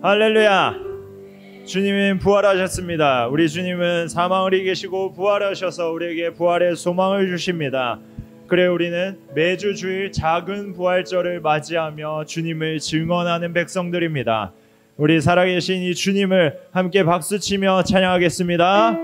할렐루야. 주님은 부활하셨습니다. 우리 주님은 사망을 이기시고 부활하셔서 우리에게 부활의 소망을 주십니다. 그래 우리는 매주 주일 작은 부활절을 맞이하며 주님을 증언하는 백성들입니다. 우리 살아계신 이 주님을 함께 박수치며 찬양하겠습니다.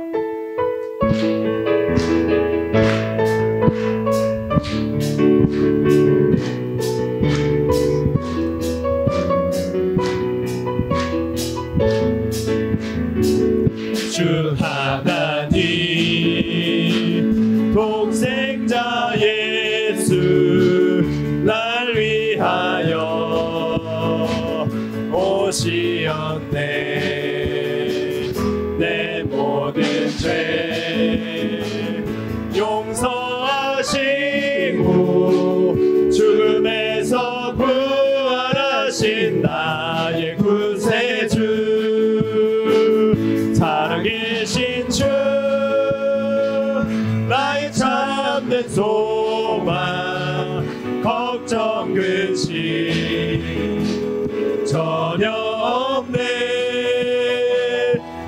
주 하나님 독생자 예수 날 위하여 오시었네. 내 모든 죄 용서하시고 죽음에서 부활하신 나의 구세주 살아계신 주 나의 참된 소망 걱정 근심 전혀 없네.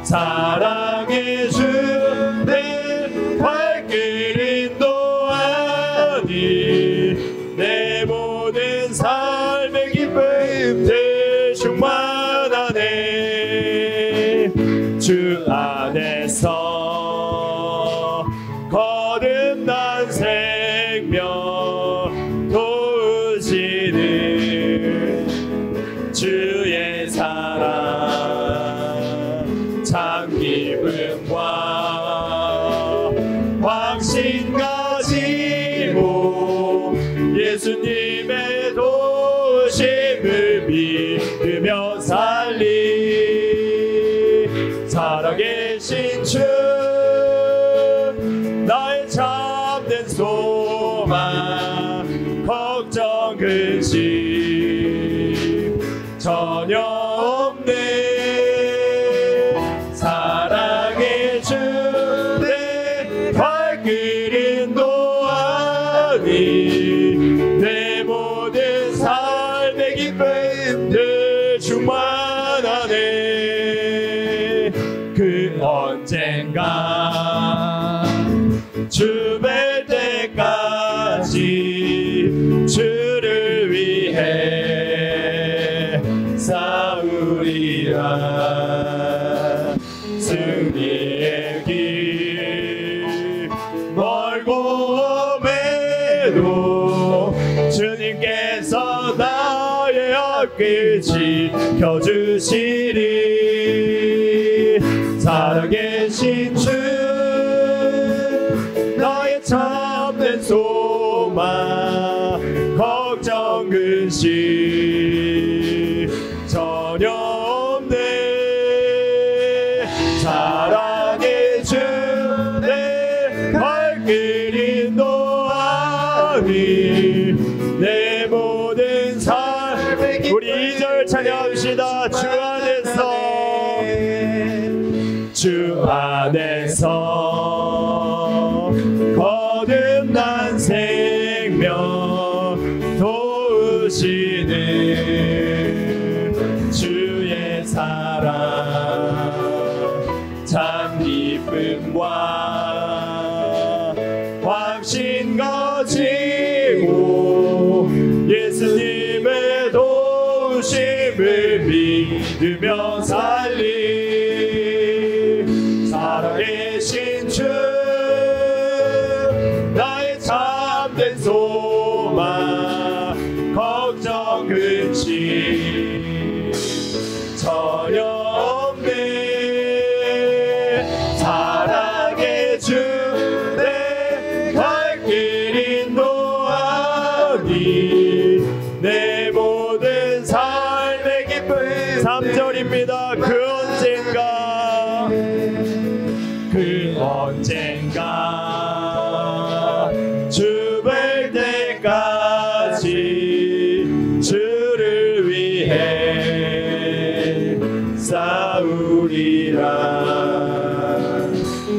사랑의 주 내 발길 인도하니 내 모든 삶의 기쁨 충만하네. 주 안에서 거듭난 생명 도우시는 주의 사랑 참 기쁨과 확신 가지고 예수님의 도심을 믿으며 살리. 살아계신 주 나의 참된 소망 걱정 근심 전혀 없네. 사랑의 주 내 발길 인도하니 내 모든 삶의 기쁨들 충만하네. 그 언젠가 주 뵐 때까지 주를 위해 싸우리라. 승리의 길 멀고 험해도 주님께서 나의 앞길 지켜주시리. 살아계신 주 나의 참된 소망 걱정 근심 전혀 없네. 사랑의 주 내 발길 인도하니 내 모든 삶의 우리 2절 찬양합시다. 주 안에서 거듭난 생명 도우시는 주의 사랑 참 기쁨과 확신 가지고 예수님의 도우심을 믿으며 살리. 살아계신 주 나의 참된 소망 걱정 근심 전혀 없네. 사랑의 주 내 발길 인도하니 내 모든 삶의 기쁨. 3절입니다. 그 언젠가 주 뵐 때까지 주를 위해 싸우리라.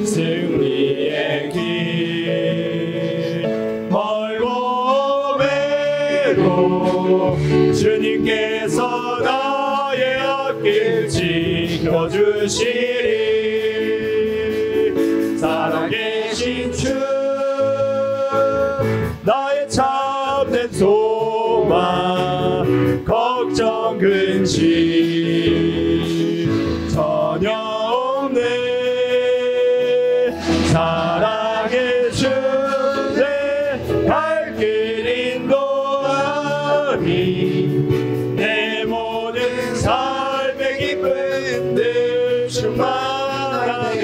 승리의 길 멀고 험해도 주님께서 나의 앞길 지켜주시리. 살아계신 주 나의 참된 소망 걱정 근심 전혀 없네. 사랑의 주 내 갈 길 인도하니 내 모든 삶의 기쁨들 충만하네.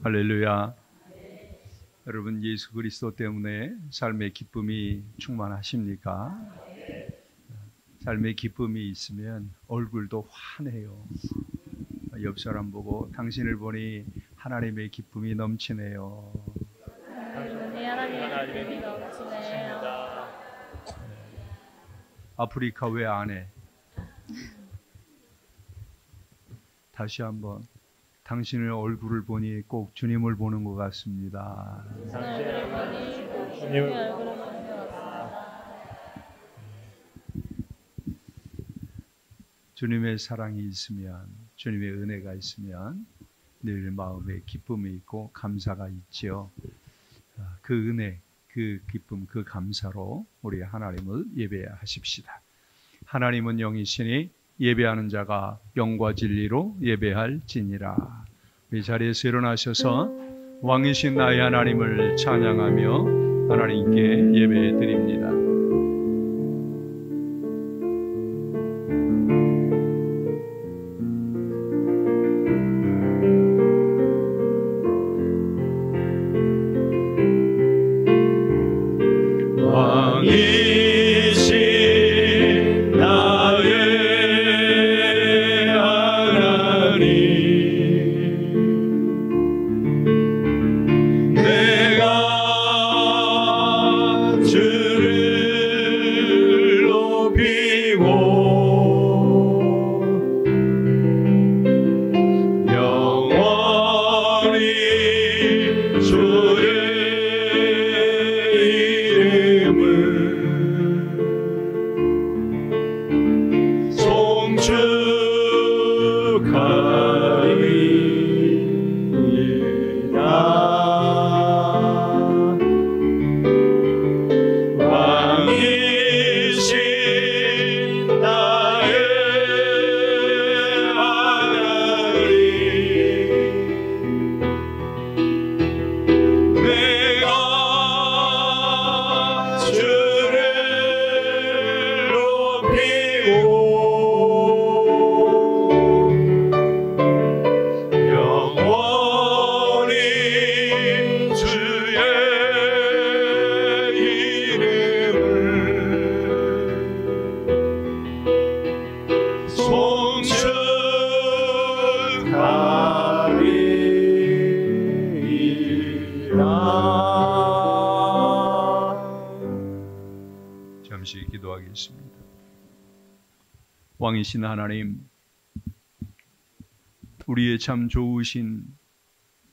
할렐루야. 여러분, 예수 그리스도 때문에 삶의 기쁨이 충만하십니까? 삶의 기쁨이 있으면 얼굴도 환해요. 옆 사람 보고 당신을 보니 하나님의 기쁨이 넘치네요. 하나님의 기쁨이 넘치네요. 아프리카 왜 안 해? 다시 한번. 당신의 얼굴을 보니 꼭 주님을 보는 것 같습니다. 당신을 보니 꼭 주님의 얼굴을 보는 것 같습니다. 주님의 사랑이 있으면, 주님의 은혜가 있으면 늘 마음에 기쁨이 있고 감사가 있지요. 그 은혜, 그 기쁨, 그 감사로 우리 하나님을 예배하십시다. 하나님은 영이시니 예배하는 자가 영과 진리로 예배할지니라. 이 자리에서 일어나셔서 왕이신 나의 하나님을 찬양하며 하나님께 예배드립니다. 잠시 기도하겠습니다. 왕이신 하나님, 우리의 참 좋으신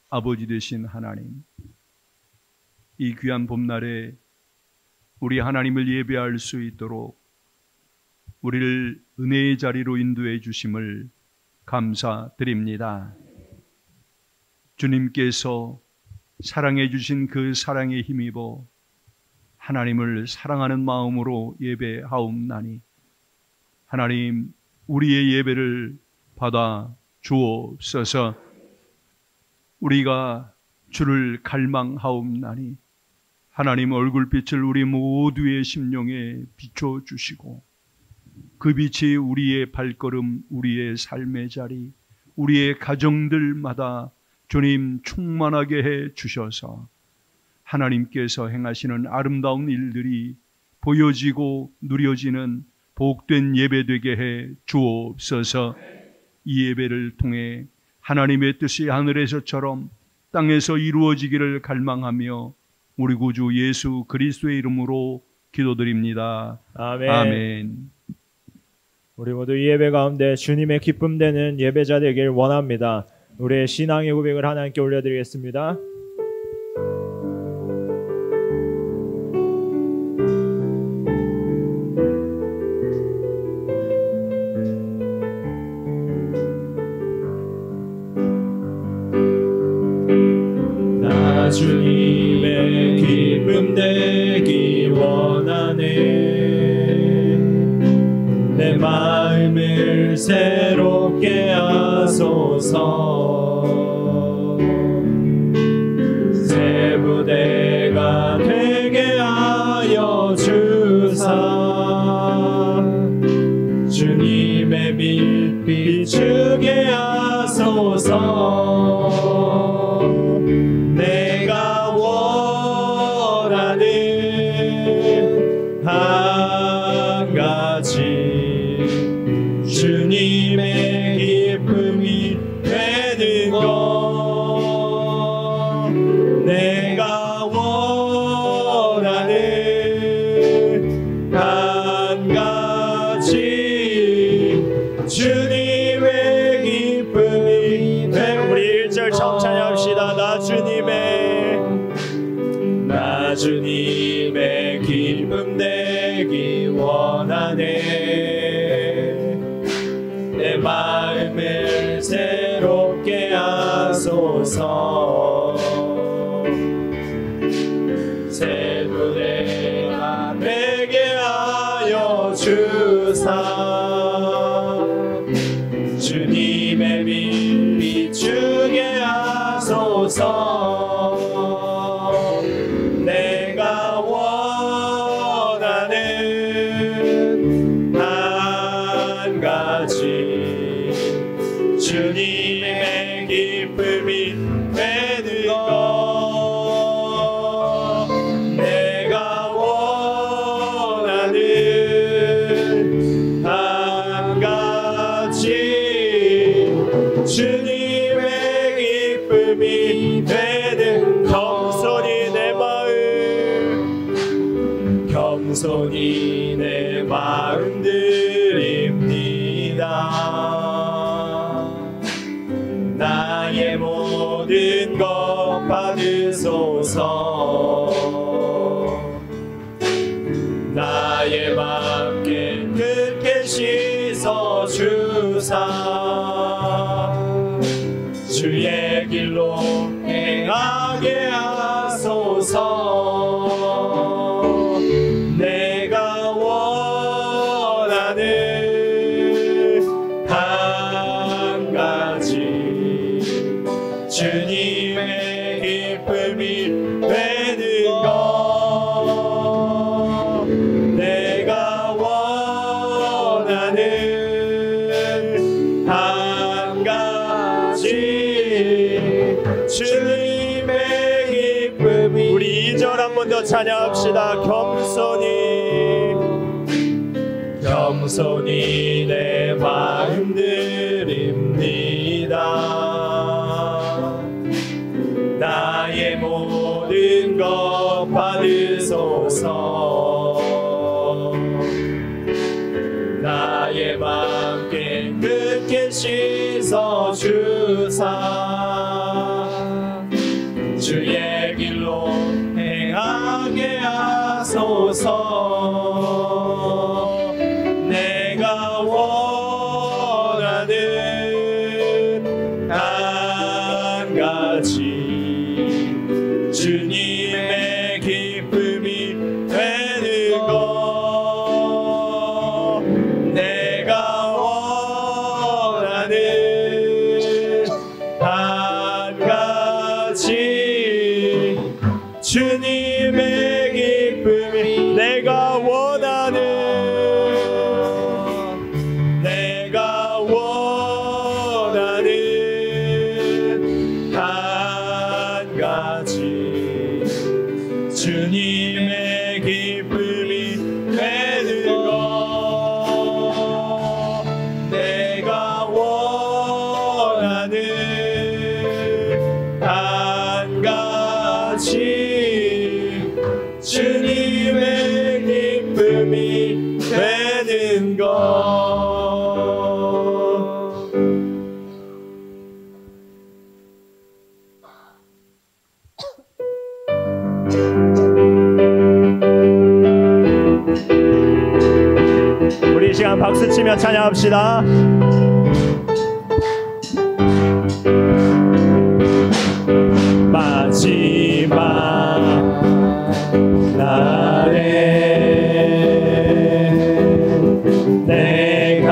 아버지 되신 하나님, 이 귀한 봄날에 우리 하나님을 예배할 수 있도록 우리를 은혜의 자리로 인도해 주심을 감사드립니다. 주님께서 사랑해 주신 그 사랑에 힘입어 하나님을 사랑하는 마음으로 예배하옵나니 하나님, 우리의 예배를 받아 주옵소서. 우리가 주를 갈망하옵나니 하나님 얼굴빛을 우리 모두의 심령에 비춰주시고 그 빛이 우리의 발걸음, 우리의 삶의 자리, 우리의 가정들마다 주님 충만하게 해 주셔서 하나님께서 행하시는 아름다운 일들이 보여지고 누려지는 복된 예배 되게 해 주옵소서. 이 예배를 통해 하나님의 뜻이 하늘에서처럼 땅에서 이루어지기를 갈망하며 우리 구주 예수 그리스도의 이름으로 기도드립니다. 아멘. 아멘. 우리 모두 이 예배 가운데 주님의 기쁨 되는 예배자 되길 원합니다. 우리의 신앙의 고백을 하나님께 올려드리겠습니다. 새롭게 하소서. 새 부대가 되게 하여 주사 주님의 빛 비추게 하소서. 내가 원하는 한 가지 주님의 기쁨이 되는 것. 내가 원하는 한 가지 주님의 기쁨이 되. 우리 1절 청찬합시다. 나 주님의 기쁨 되기 원하네. 내 마음을 새롭게 하소서. 새 부대가 되게 하여 주사 주님의 빛 비추게 하소서. 내가 원하는 한 가지 주님의 기쁨이 되는 것. 내가 원하는 한 가지 주님의 기쁨이 되는. 겸손히 내 마음, 겸손히 내 마음 드립니다. 나의 모든 것 받으소서. 나의 맘 깨끗게 씻어 주사 주의 길로 행하게 하소서. 내가 원하는 한 가지 주님의 기쁨이 되는 것. 내가 원하는 한 가지 주님의 기쁨이. 우리 2절 한 번 더 찬양합시다. 겸손히 내 마음 드립니다. 나의 모든 것 받으소서. 나의 맘 깨끗게 씻어 주사 주의 길로 행하게 하소서. 내가 원하는 한 가지 주님의 기쁨이 되는 것. 내가 원하는 한 가지 주님의 기쁨이. 내가 원하는 한 가지 주님의 기쁨이 되는 것. 내가 원하는 한 가지 주님의 기쁨이 되는 것. 우리 이 시간 박수치며 찬양합시다. 마지막 날에 내가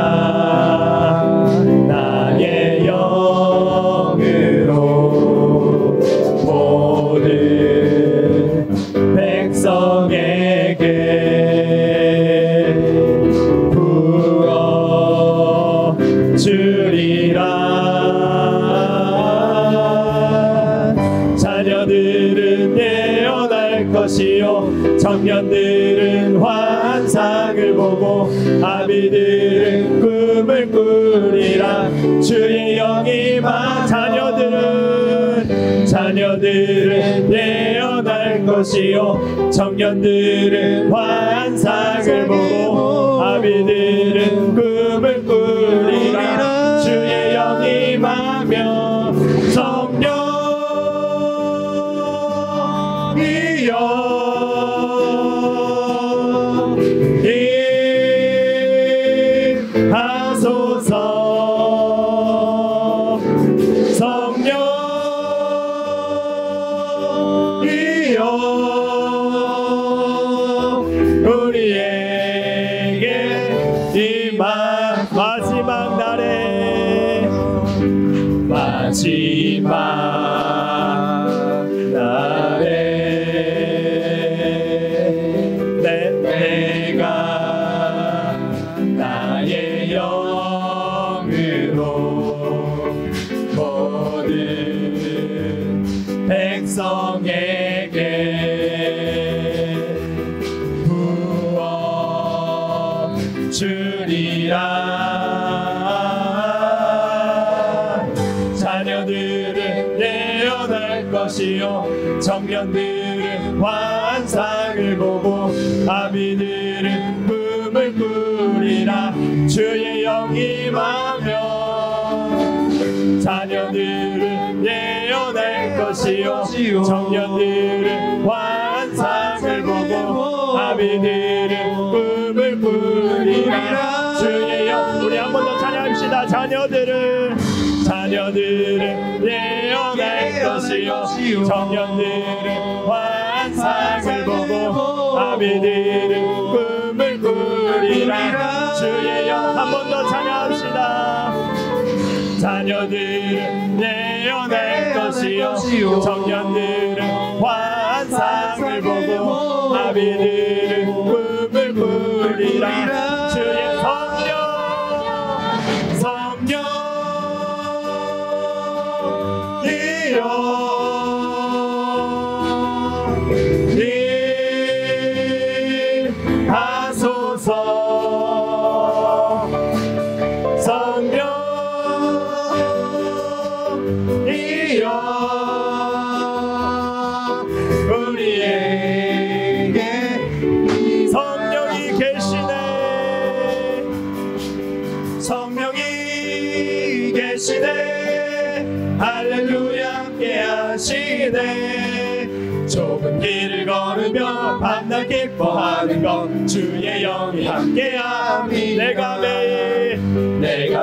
아비들은 꿈을 꾸리라. 주의 영이 임하 자녀들은 예언할 것이요 청년들은 환상을 보고 아비들은 꿈을 꾸리라. 주의 영이 임하며 성령이여 하소서. 성령이여 우리에게 임하. 마지막 날에 내가 나의 영으로 모든 백성에게 부어 주리라. 자녀들은 예언할 것이요 청년들은 환상을 보고 아비들은 꿈을 꾸리라. 주의 영이 임하며 자녀들은 예언할 것이요 청년들은 환상을 보고 아비들은 꿈을 꾸리라. 주의 영. 우리 한 번 더 찬양합시다. 자녀들은 예언할 것이요 청년들은 환상을 보고 아비들은 꿈을 꾸리라. 주의 영. 한 번 더 찬양합시다. 자녀들은 예언할 것이요 청년들은 환상을 보고 아비들은 꿈을 꾸리라. 주의 하소서. 성령이여 우리에게 성령이 계시네. 성령이 계시네. 할렐루야 함께 하시네. 좁은 길을 걸으며 밤낮 기뻐하는 것 주의 영이 함께함이. 내가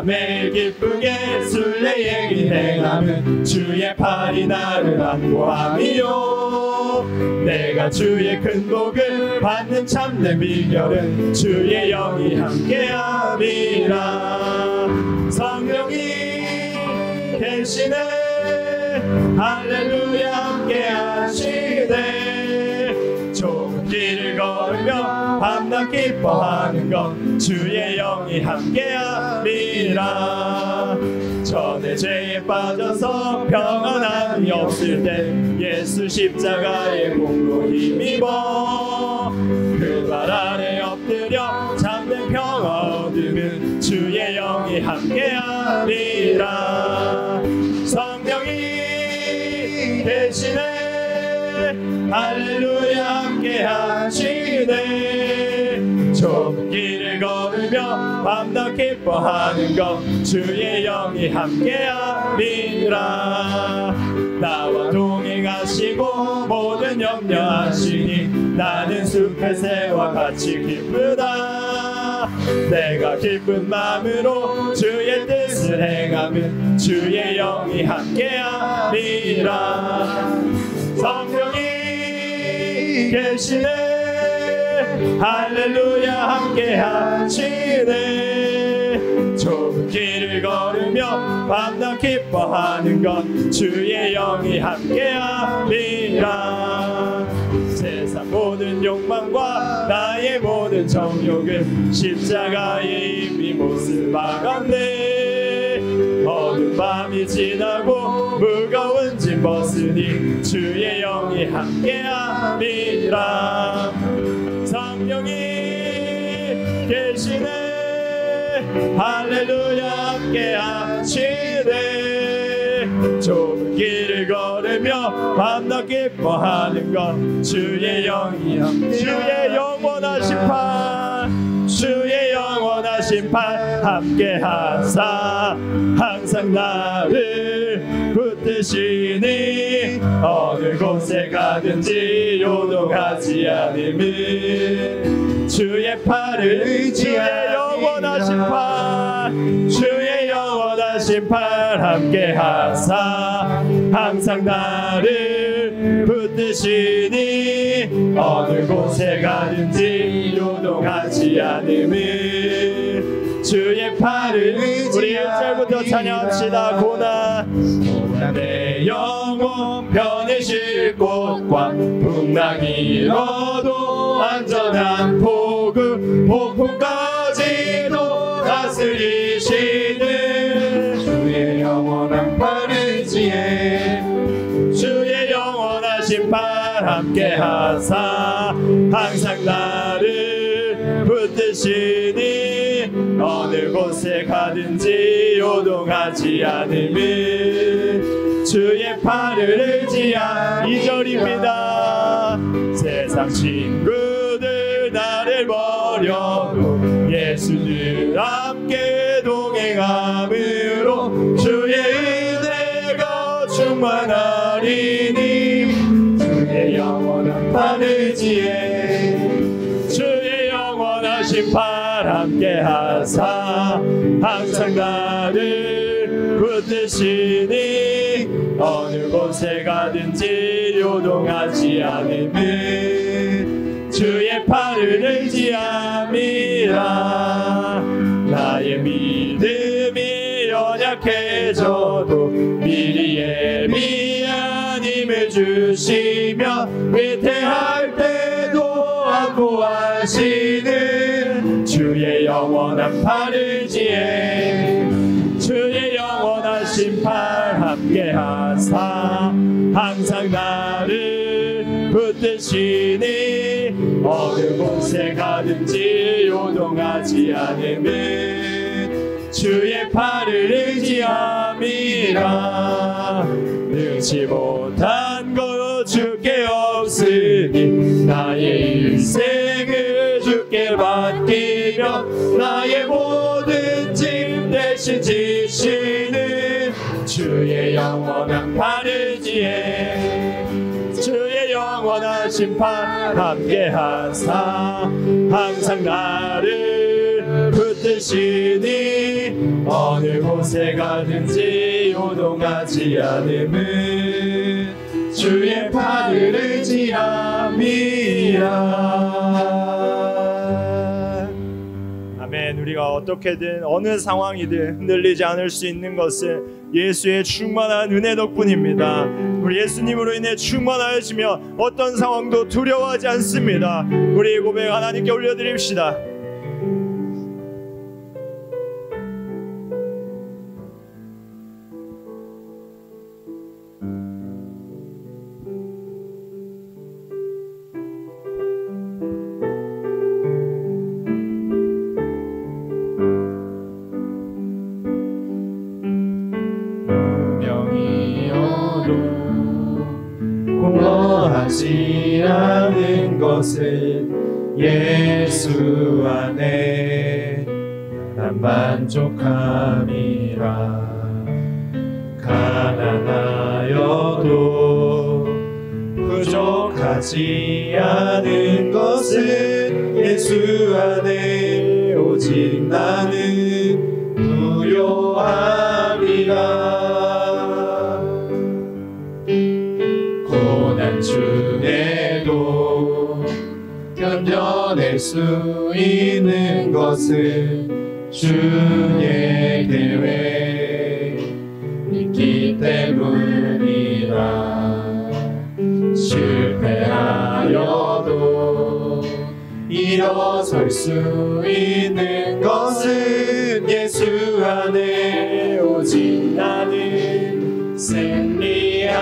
매일 기쁘게 순례의 행하면 주의 팔이 나를 안보함이요. 내가 주의 큰 복을 받는 참된 비결은 주의 영이 함께함이라. 성령이 계시네. 할렐루야 함께 하시네. 좁은 길을 걸으며 밤낮 기뻐하는 것 주의 영이 함께함이라. 전에 죄에 빠져서 평안함이 없을 때 예수 십자가의 공로 힘입어 그 발 아래 엎드려 참된 평화 얻으면 주의 영이 함께함이라. 성령이 계시네. 할렐루야 함께 하시네. 좁은 길을 걸으며 밤낮 기뻐하는 것 주의 영이 함께함이라. 나와 동행하시고 모든 염려하시니 나는 숲의 새와 같이 기쁘다. 내가 기쁜 마음으로 주의 뜻을 행하면 주의 영이 함께함이라. 성령이 계시네. 할렐루야 함께 하시네. 좁은 길을 걸으며 밤낮 기뻐하는 것 주의 영이 함께함이라. 세상 모든 욕망과 나의 모든 정욕은 십자가에 이미 못을 박았네. 어두운 밤이 지나고 무거운 짐 벗으니 주의 영이 함께함이라. 성령이 계시네. 할렐루야 함께 하시네. 좁은 길을 걸으며 밤낮 기뻐하는 것 주의 영이여. 주의 영원하신 판, 주의 영원하신 판 함께 하사 항상 나를 붙드시니 어느 곳에 가든지 요동하지 않음을 주의 팔을 의지하니 영원하신 판, 주의 영원하신 판 함께 하사 항상 나를 붙드시니 어느 곳에 가든지 요동하지 않음을 주의 팔을 의지하니. 우리 1절부터 찬양합시다. 고난 내 영혼 편히 곳과 풍랑이 일어도 안전한 복음 폭풍까지도 다스리시는 주의 영원한 팔 의지에 주의 영원하신 팔 함께 하사 항상 나를 붙드시니 어느 곳에 가든지 요동하지 않음을 주의 팔을 의지한. 2절입니다. 세상 친구들 나를 버려도 예수님 함께 동행함으로 주의 은혜가 충만하리니 주의 영원한 팔 의지에 주의 영원하신 팔 함께 하사 항상 나를 붙드시니 어느 곳에 가든지 요동하지 않음을 주의 팔을 의지함이라. 나의 믿음이 연약해져도 미리 예비한 힘을 주시며 위태할 때도 안보하시는 주의 영원한 팔 의지에 주의 영원하신 팔 함께 하사 항상 나를 붙드시니 어느 곳에 가든지 요동하지 않음을 주의 팔을 의지함이라. 능치 못한 것 주께 없으니 나의 일생을 주께 맡기며 나의 모든 짐 대신 지시는 주의 영원한 팔 의지에 주의 영원하신 팔 함께 하사 항상 나를 붙드시니 어느 곳에 가든지 요동하지 않음을 주의 팔을 의지함이라. 아멘. 우리가 어떻게든 어느 상황이든 흔들리지 않을 수 있는 것은 예수의 충만한 은혜 덕분입니다. 우리 예수님으로 인해 충만하여지며 어떤 상황도 두려워하지 않습니다. 우리 고백 하나님께 올려드립시다. 공허하지 않은 것은 예수 안에 난 만족함이라. 가난하여도 부족하지 않은 것은 예수 안에 오직 나는 부요함이라. 고난 중에도 견뎌낼 수 있는 것은 주의 계획 있기 때문이라. 실패하여도 일어설 수 있는 것은 예수 안에 오직 나는 승리함이라.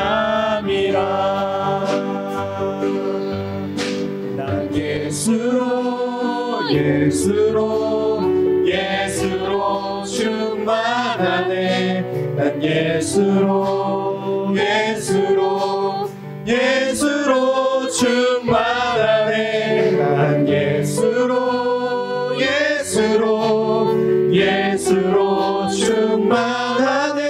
난 예수로 충만하네. 난 예수로 충만하네. 난 예수로 충만하네.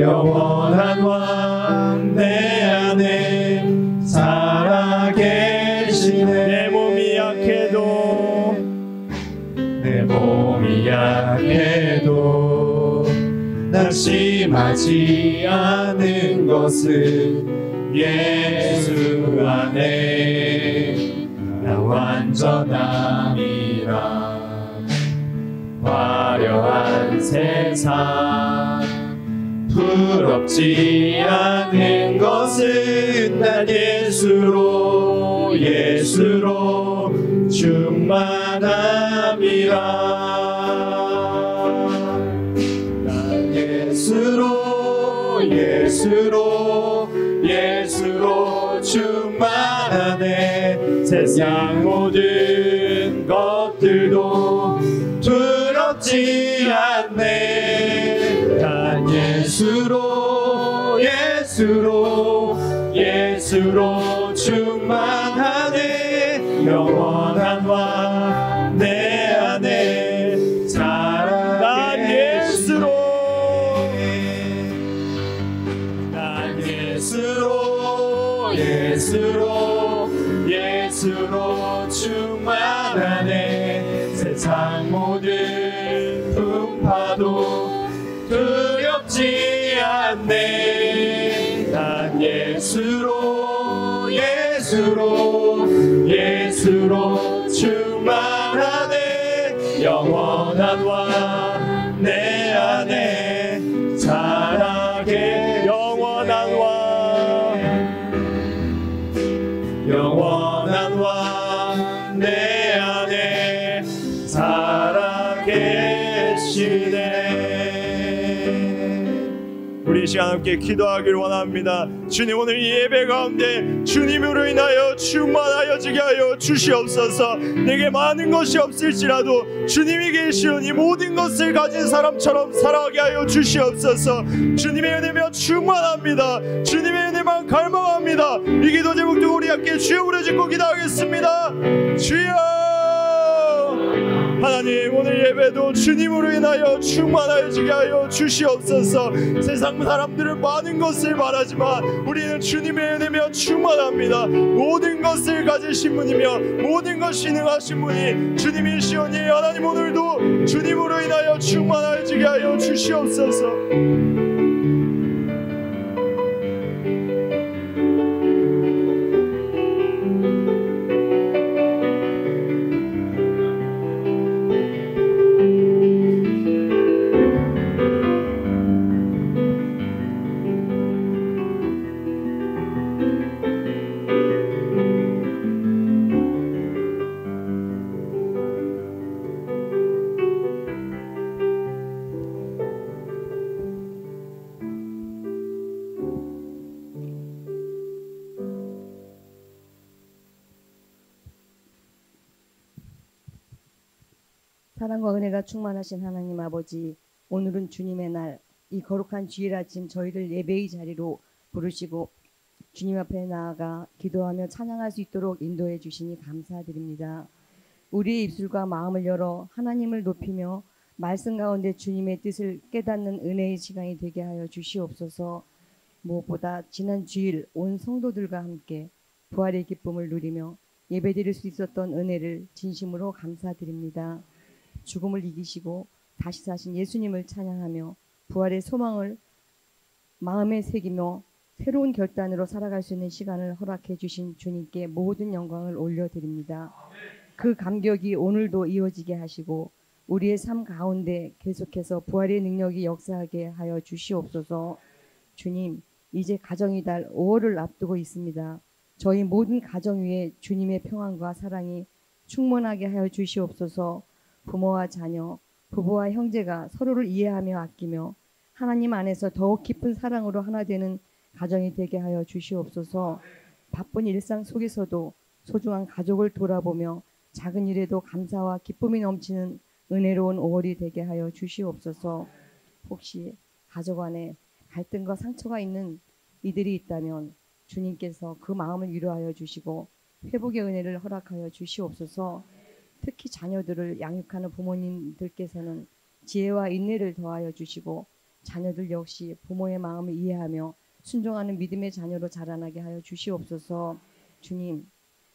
영원한 왕 내 안에 살아계시네. 내 몸이 약해도 낙심하지 않은 것은 예수 안에 나 완전함이라. 화려한 세상 부럽지 않은 것은 난 예수로 충만함이라. 난 예수로 충만하네. 세상 모든 것들도 두렵지 않네. 난 예수로 충만하네. 영원한 왕 내 안에 살아계시네. 난 예수로 충만하네. 세상 모든 풍파도 두렵지 않네. 난 예수로 충만하네. 영원한 왕 내 안에 살아계. 영원한 왕 내 안에 살아계시네. 우리 이 시간 함께 기도하기를 원합니다. 주님, 오늘 이 예배 가운데 주님으로 인하여 충만하여지게 하여 주시옵소서. 내게 많은 것이 없을지라도 주님이 계시는 이 모든 것을 가진 사람처럼 살아가게 하여 주시옵소서. 주님의 은혜며 충만합니다. 주님의 은혜만 갈망합니다. 이 기도 제목 두고 우리 함께 주여 부르짖고 기도하겠습니다. 주여, 하나님, 오늘 예배도 주님으로 인하여 충만하여지게 하여 주시옵소서. 세상 사람들은 많은 것을 말하지만 우리는 주님의 은혜며 충만합니다. 모든 것을 가지신 분이며 모든 것이 능하신 분이 주님이시오니 하나님, 오늘도 주님으로 인하여 충만하여지게 하여 주시옵소서. 사랑과 은혜가 충만하신 하나님 아버지, 오늘은 주님의 날, 이 거룩한 주일 아침 저희를 예배의 자리로 부르시고 주님 앞에 나아가 기도하며 찬양할 수 있도록 인도해 주시니 감사드립니다. 우리의 입술과 마음을 열어 하나님을 높이며 말씀 가운데 주님의 뜻을 깨닫는 은혜의 시간이 되게 하여 주시옵소서. 무엇보다 지난 주일 온 성도들과 함께 부활의 기쁨을 누리며 예배드릴 수 있었던 은혜를 진심으로 감사드립니다. 죽음을 이기시고 다시 사신 예수님을 찬양하며 부활의 소망을 마음에 새기며 새로운 결단으로 살아갈 수 있는 시간을 허락해 주신 주님께 모든 영광을 올려드립니다. 그 감격이 오늘도 이어지게 하시고 우리의 삶 가운데 계속해서 부활의 능력이 역사하게 하여 주시옵소서. 주님, 이제 가정의 달 5월을 앞두고 있습니다. 저희 모든 가정 위에 주님의 평안과 사랑이 충만하게 하여 주시옵소서. 부모와 자녀, 부부와 형제가 서로를 이해하며 아끼며 하나님 안에서 더욱 깊은 사랑으로 하나 되는 가정이 되게 하여 주시옵소서. 바쁜 일상 속에서도 소중한 가족을 돌아보며 작은 일에도 감사와 기쁨이 넘치는 은혜로운 5월이 되게 하여 주시옵소서. 혹시 가족 안에 갈등과 상처가 있는 이들이 있다면 주님께서 그 마음을 위로하여 주시고 회복의 은혜를 허락하여 주시옵소서. 특히 자녀들을 양육하는 부모님들께서는 지혜와 인내를 더하여 주시고 자녀들 역시 부모의 마음을 이해하며 순종하는 믿음의 자녀로 자라나게 하여 주시옵소서. 주님,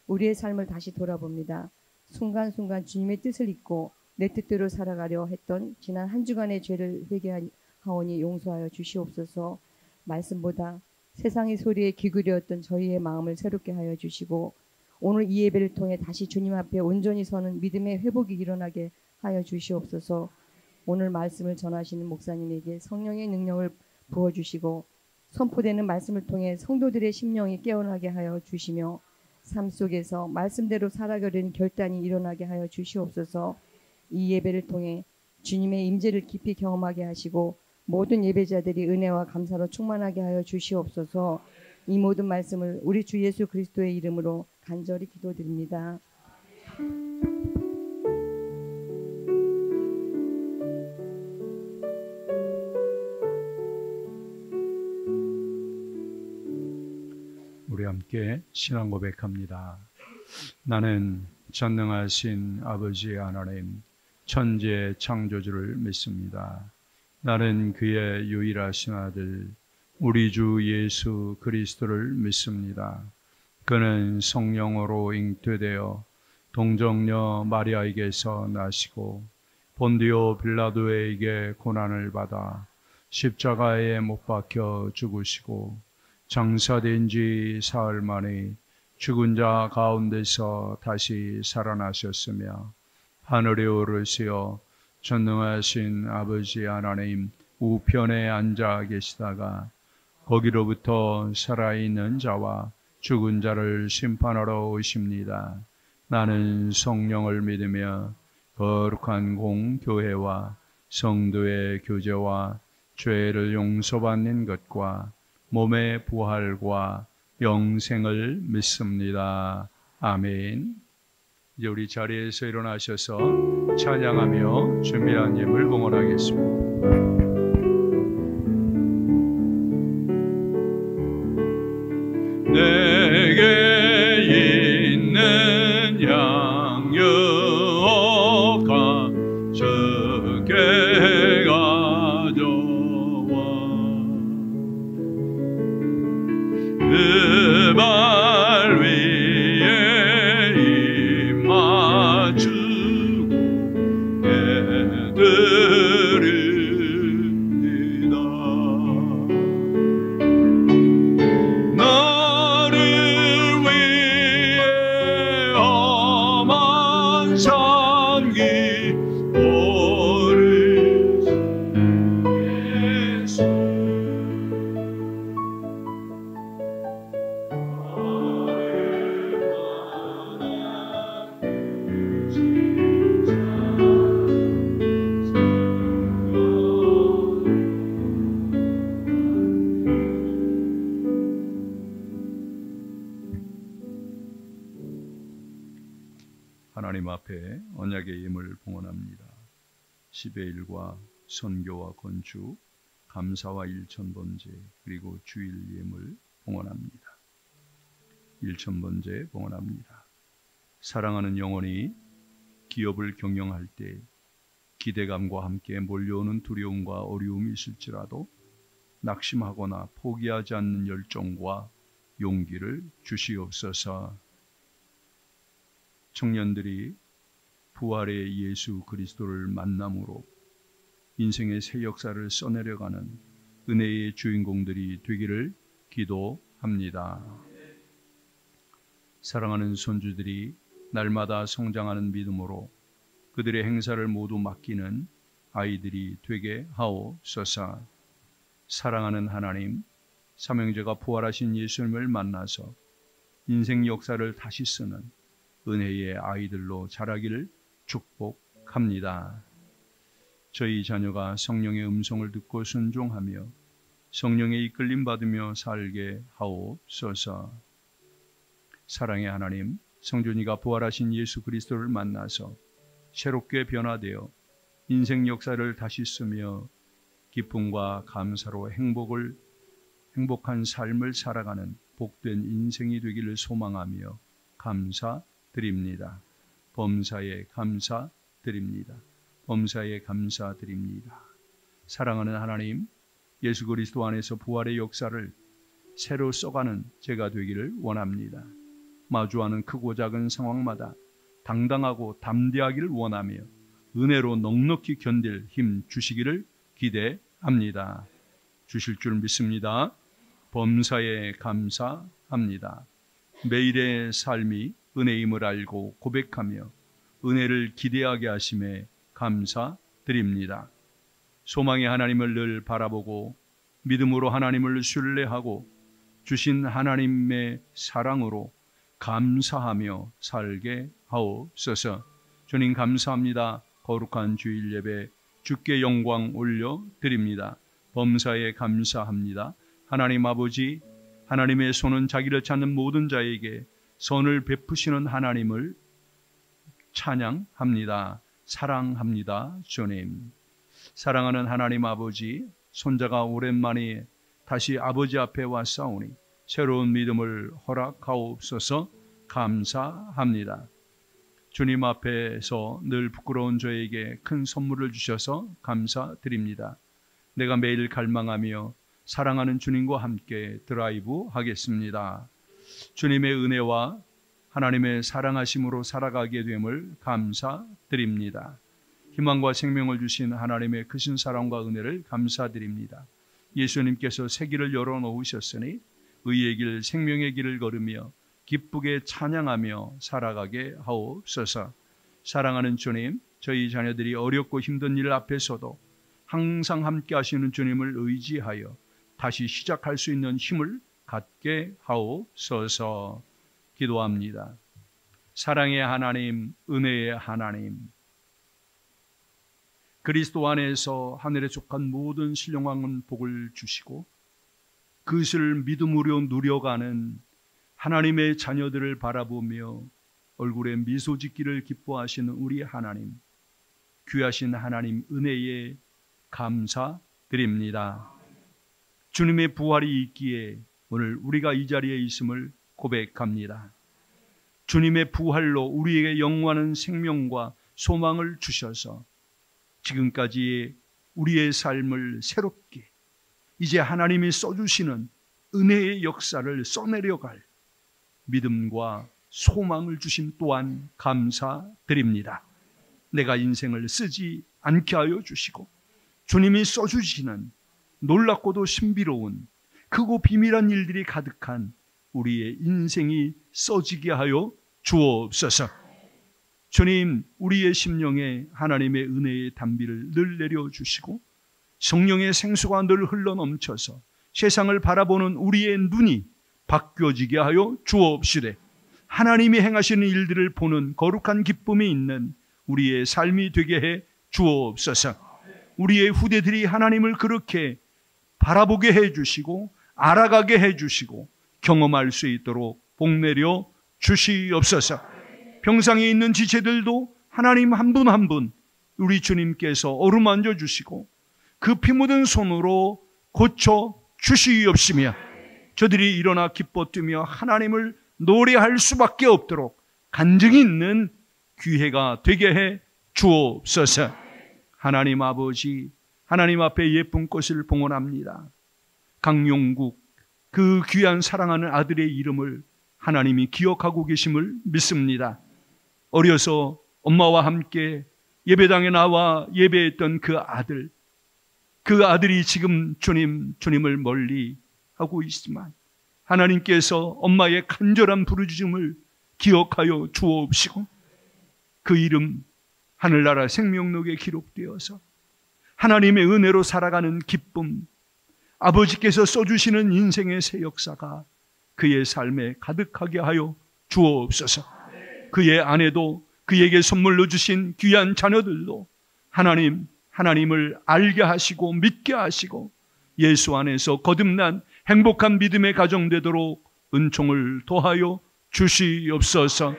우리의 삶을 다시 돌아봅니다. 순간순간 주님의 뜻을 잊고 내 뜻대로 살아가려 했던 지난 한 주간의 죄를 회개하오니 용서하여 주시옵소서. 말씀보다 세상의 소리에 귀 기울였던 저희의 마음을 새롭게 하여 주시고 오늘 이 예배를 통해 다시 주님 앞에 온전히 서는 믿음의 회복이 일어나게 하여 주시옵소서. 오늘 말씀을 전하시는 목사님에게 성령의 능력을 부어주시고 선포되는 말씀을 통해 성도들의 심령이 깨어나게 하여 주시며 삶 속에서 말씀대로 살아가려는 결단이 일어나게 하여 주시옵소서. 이 예배를 통해 주님의 임재를 깊이 경험하게 하시고 모든 예배자들이 은혜와 감사로 충만하게 하여 주시옵소서. 이 모든 말씀을 우리 주 예수 그리스도의 이름으로 간절히 기도드립니다. 우리 함께 신앙 고백합니다. 나는 전능하신 아버지 하나님, 천지의 창조주를 믿습니다. 나는 그의 유일하신 아들 우리 주 예수 그리스도를 믿습니다. 그는 성령으로 잉태되어 동정녀 마리아에게서 나시고 본디오 빌라도에게 고난을 받아 십자가에 못 박혀 죽으시고 장사된 지 사흘 만에 죽은 자 가운데서 다시 살아나셨으며 하늘에 오르시어 전능하신 아버지 하나님 우편에 앉아 계시다가 거기로부터 살아있는 자와 죽은 자를 심판하러 오십니다. 나는 성령을 믿으며 거룩한 공교회와 성도의 교제와 죄를 용서받는 것과 몸의 부활과 영생을 믿습니다. 아멘. 이제 우리 자리에서 일어나셔서 찬양하며 준비한 예물 봉헌하겠습니다. 내게 있는 양육과 적게 가져와 그 발 위에 입 맞추고 깨드립니다. 너를 위해 험한 산기 오르신 예수 하나님 앞에 언약의 예물 봉헌합니다. 10의 일과 선교와 건축, 감사와 일천번제, 그리고 주일 예물 봉헌합니다. 일천번제 봉헌합니다. 사랑하는 영혼이 기업을 경영할 때 기대감과 함께 몰려오는 두려움과 어려움이 있을지라도 낙심하거나 포기하지 않는 열정과 용기를 주시옵소서. 청년들이 부활의 예수 그리스도를 만남으로 인생의 새 역사를 써내려가는 은혜의 주인공들이 되기를 기도합니다. 사랑하는 손주들이 날마다 성장하는 믿음으로 그들의 행사를 모두 맡기는 아이들이 되게 하옵소서. 사랑하는 하나님, 삼형제가 부활하신 예수님을 만나서 인생 역사를 다시 쓰는 은혜의 아이들로 자라기를 축복합니다. 저희 자녀가 성령의 음성을 듣고 순종하며 성령의 이끌림 받으며 살게 하옵소서. 사랑의 하나님, 성준이가 부활하신 예수 그리스도를 만나서 새롭게 변화되어 인생 역사를 다시 쓰며 기쁨과 감사로 행복한 삶을 살아가는 복된 인생이 되기를 소망하며 감사드립니다. 범사에 감사드립니다. 범사에 감사드립니다. 사랑하는 하나님, 예수 그리스도 안에서 부활의 역사를 새로 써가는 제가 되기를 원합니다. 마주하는 크고 작은 상황마다 당당하고 담대하기를 원하며 은혜로 넉넉히 견딜 힘 주시기를 기대합니다. 주실 줄 믿습니다. 범사에 감사합니다. 매일의 삶이 은혜임을 알고 고백하며 은혜를 기대하게 하심에 감사드립니다. 소망의 하나님을 늘 바라보고 믿음으로 하나님을 신뢰하고 주신 하나님의 사랑으로 감사하며 살게 하옵소서. 주님 감사합니다. 거룩한 주일 예배 주께 영광 올려드립니다. 범사에 감사합니다. 하나님 아버지, 하나님의 손은 자기를 찾는 모든 자에게 선을 베푸시는 하나님을 찬양합니다. 사랑합니다. 주님, 사랑하는 하나님 아버지, 손자가 오랜만에 다시 아버지 앞에 왔사오니 새로운 믿음을 허락하옵소서. 감사합니다. 주님 앞에서 늘 부끄러운 저에게 큰 선물을 주셔서 감사드립니다. 내가 매일 갈망하며 사랑하는 주님과 함께 드라이브 하겠습니다. 주님의 은혜와 하나님의 사랑하심으로 살아가게 됨을 감사드립니다. 희망과 생명을 주신 하나님의 크신 사랑과 은혜를 감사드립니다. 예수님께서 새 길을 열어놓으셨으니 의의 길, 생명의 길을 걸으며 기쁘게 찬양하며 살아가게 하옵소서. 사랑하는 주님, 저희 자녀들이 어렵고 힘든 일 앞에서도 항상 함께 하시는 주님을 의지하여 다시 시작할 수 있는 힘을 갖게 하옵소서. 기도합니다. 사랑의 하나님, 은혜의 하나님, 그리스도 안에서 하늘에 속한 모든 신령한 복을 주시고 그것을 믿음으로 누려가는 하나님의 자녀들을 바라보며 얼굴에 미소 짓기를 기뻐하시는 우리 하나님, 귀하신 하나님 은혜에 감사드립니다. 주님의 부활이 있기에 오늘 우리가 이 자리에 있음을 고백합니다. 주님의 부활로 우리에게 영원한 생명과 소망을 주셔서 지금까지 우리의 삶을 새롭게 이제 하나님이 써주시는 은혜의 역사를 써내려갈 믿음과 소망을 주신 또한 감사드립니다. 내가 인생을 쓰지 않게 하여 주시고 주님이 써주시는 놀랍고도 신비로운 크고 비밀한 일들이 가득한 우리의 인생이 써지게 하여 주옵소서. 주님, 우리의 심령에 하나님의 은혜의 단비를 늘 내려주시고 성령의 생수가 늘 흘러넘쳐서 세상을 바라보는 우리의 눈이 바뀌어지게 하여 주옵시되 하나님이 행하시는 일들을 보는 거룩한 기쁨이 있는 우리의 삶이 되게 해 주옵소서. 우리의 후대들이 하나님을 그렇게 바라보게 해주시고 알아가게 해주시고 경험할 수 있도록 복내려 주시옵소서. 병상에 있는 지체들도 하나님 한 분 한 분 우리 주님께서 어루만져 주시고 그 피 묻은 손으로 고쳐 주시옵시며 저들이 일어나 기뻐 뛰며 하나님을 노래할 수밖에 없도록 간증이 있는 기회가 되게 해 주옵소서. 하나님 아버지, 하나님 앞에 예쁜 꽃을 봉헌합니다. 강용국, 그 귀한 사랑하는 아들의 이름을 하나님이 기억하고 계심을 믿습니다. 어려서 엄마와 함께 예배당에 나와 예배했던 그 아들이 지금 주님을 멀리 하고 있지만 하나님께서 엄마의 간절한 부르짖음을 기억하여 주옵시고 그 이름 하늘나라 생명록에 기록되어서 하나님의 은혜로 살아가는 기쁨, 아버지께서 써주시는 인생의 새 역사가 그의 삶에 가득하게 하여 주옵소서. 그의 아내도 그에게 선물로 주신 귀한 자녀들도 하나님을 알게 하시고 믿게 하시고 예수 안에서 거듭난 행복한 믿음의 가정 되도록 은총을 더하여 주시옵소서.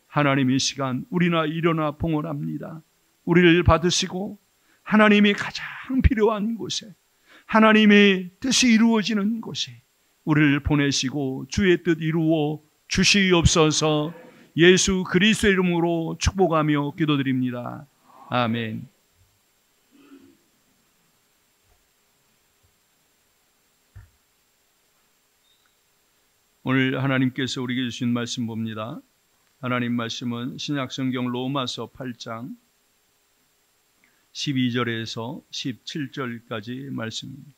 하나님 이 시간 우리나 일어나 봉헌합니다. 우리를 받으시고 하나님이 가장 가장 필요한 곳에, 하나님의 뜻이 이루어지는 곳에 우리를 보내시고 주의 뜻 이루어 주시옵소서. 예수 그리스도의 이름으로 축복하며 기도드립니다. 아멘. 오늘 하나님께서 우리에게 주신 말씀 봅니다. 하나님 말씀은 신약성경 로마서 8장 12절에서 17절까지 말씀입니다.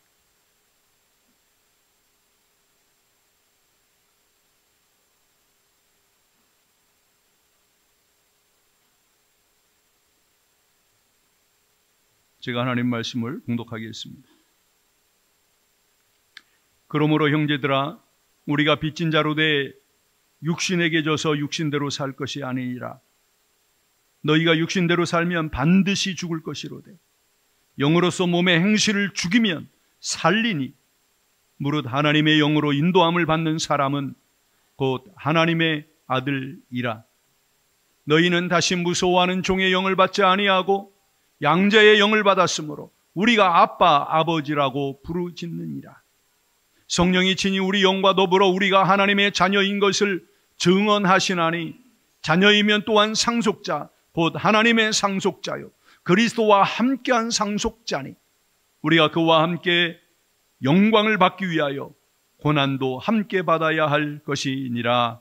제가 하나님 말씀을 봉독하겠습니다. 그러므로 형제들아, 우리가 빚진 자로 돼 육신에게 져서 육신대로 살 것이 아니니라. 너희가 육신대로 살면 반드시 죽을 것이로되 영으로서 몸의 행실을 죽이면 살리니 무릇 하나님의 영으로 인도함을 받는 사람은 곧 하나님의 아들이라. 너희는 다시 무서워하는 종의 영을 받지 아니하고 양자의 영을 받았으므로 우리가 아빠 아버지라고 부르짖느니라. 성령이 친히 우리 영과 더불어 우리가 하나님의 자녀인 것을 증언하시나니 자녀이면 또한 상속자 곧 하나님의 상속자요 그리스도와 함께한 상속자니 우리가 그와 함께 영광을 받기 위하여 고난도 함께 받아야 할 것이니라.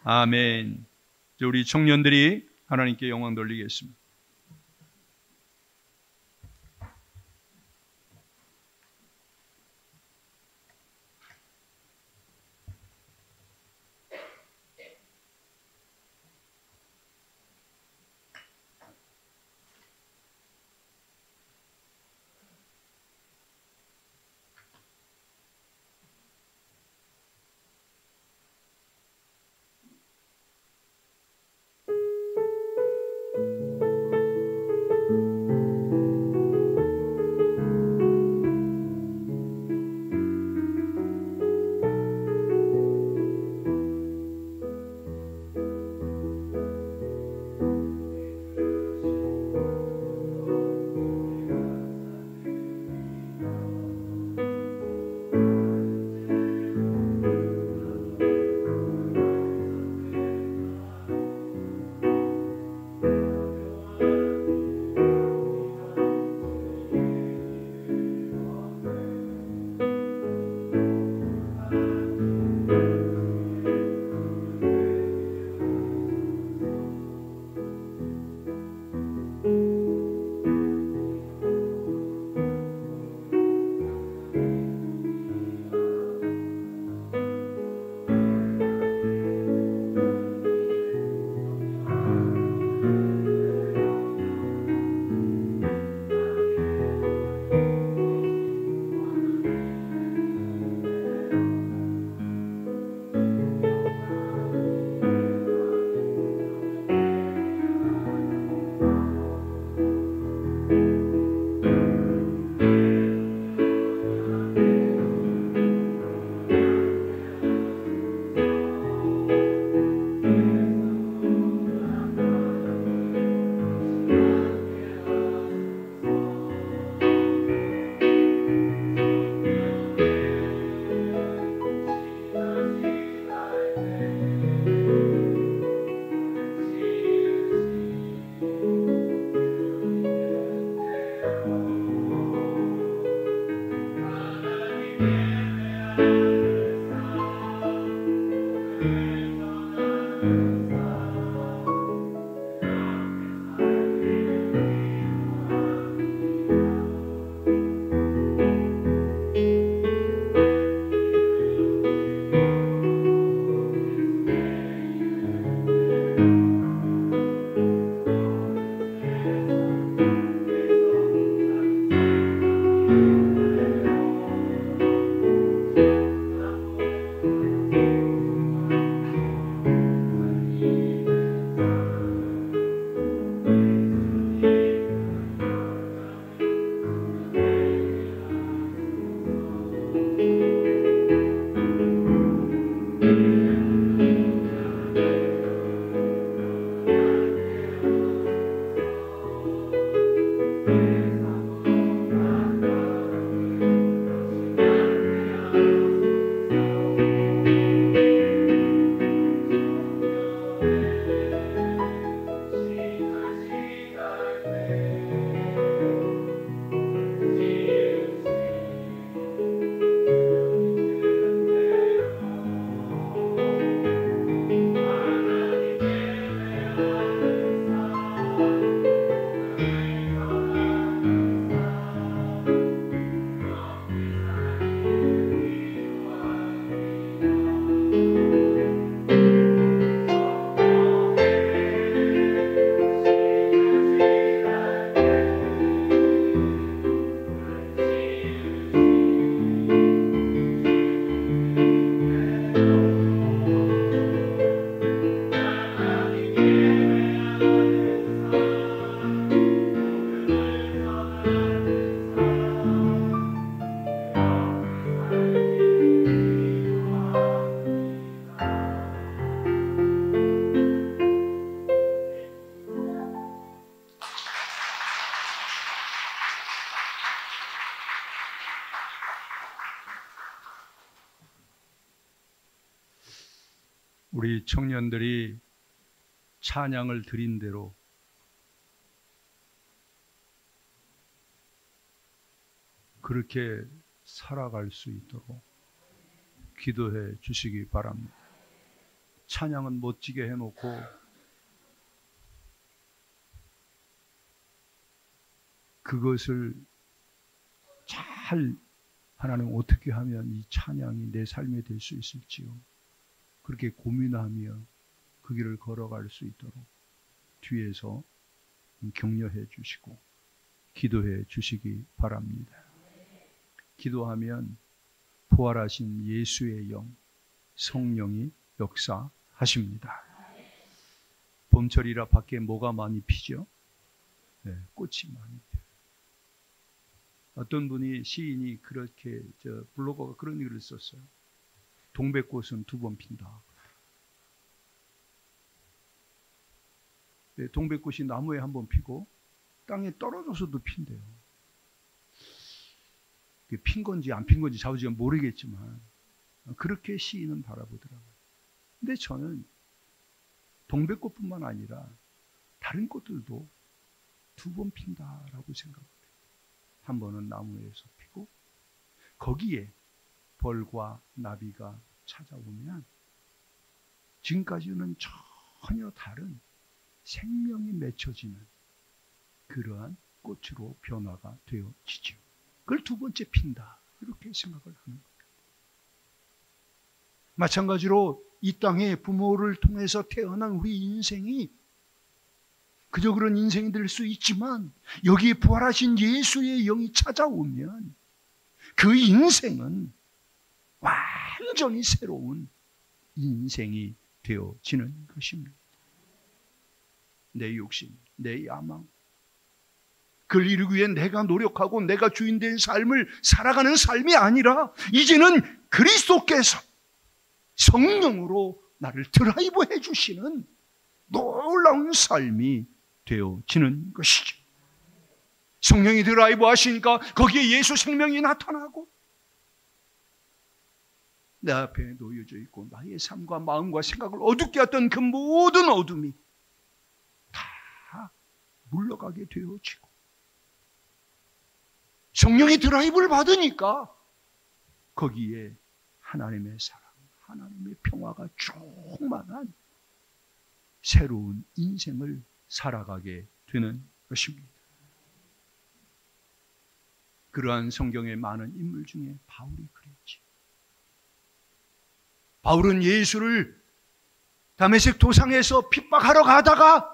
아멘. 이제 우리 청년들이 하나님께 영광 돌리겠습니다. 우리 청년들이 찬양을 드린 대로 그렇게 살아갈 수 있도록 기도해 주시기 바랍니다. 찬양은 멋지게 해놓고 그것을 잘 하나님 어떻게 하면 이 찬양이 내 삶에 될 수 있을지요. 그렇게 고민하며 그 길을 걸어갈 수 있도록 뒤에서 격려해 주시고 기도해 주시기 바랍니다. 기도하면 부활하신 예수의 영, 성령이 역사하십니다. 봄철이라 밖에 뭐가 많이 피죠? 네, 꽃이 많이 펴요. 어떤 분이 시인이 그렇게 블로거가 그런 글을 썼어요. 동백꽃은 2번 핀다. 네, 동백꽃이 나무에 1번 피고 땅에 떨어져서도 핀대요. 핀 건지 안 핀 건지 좌우지간 모르겠지만 그렇게 시인은 바라보더라고요. 근데 저는 동백꽃뿐만 아니라 다른 꽃들도 2번 핀다라고 생각해요. 한 번은 나무에서 피고 거기에 벌과 나비가 찾아오면 지금까지는 전혀 다른 생명이 맺혀지는 그러한 꽃으로 변화가 되어지죠. 그걸 2번째 핀다 이렇게 생각을 하는 겁니다. 마찬가지로 이 땅에 부모를 통해서 태어난 우리 인생이 그저 그런 인생이 될 수 있지만 여기에 부활하신 예수의 영이 찾아오면 그 인생은 완전히 새로운 인생이 되어지는 것입니다. 내 욕심, 내 야망, 그걸 이루기 위해 내가 노력하고 내가 주인된 삶을 살아가는 삶이 아니라 이제는 그리스도께서 성령으로 나를 드라이브 해주시는 놀라운 삶이 되어지는 것이죠. 성령이 드라이브 하시니까 거기에 예수 생명이 나타나고 내 앞에 놓여져 있고 나의 삶과 마음과 생각을 어둡게 했던 그 모든 어둠이 다 물러가게 되어지고 성령이 드라이브를 받으니까 거기에 하나님의 사랑, 하나님의 평화가 충만한 새로운 인생을 살아가게 되는 것입니다. 그러한 성경의 많은 인물 중에 바울이 그랬지. 바울은 예수를 다메섹 도상에서 핍박하러 가다가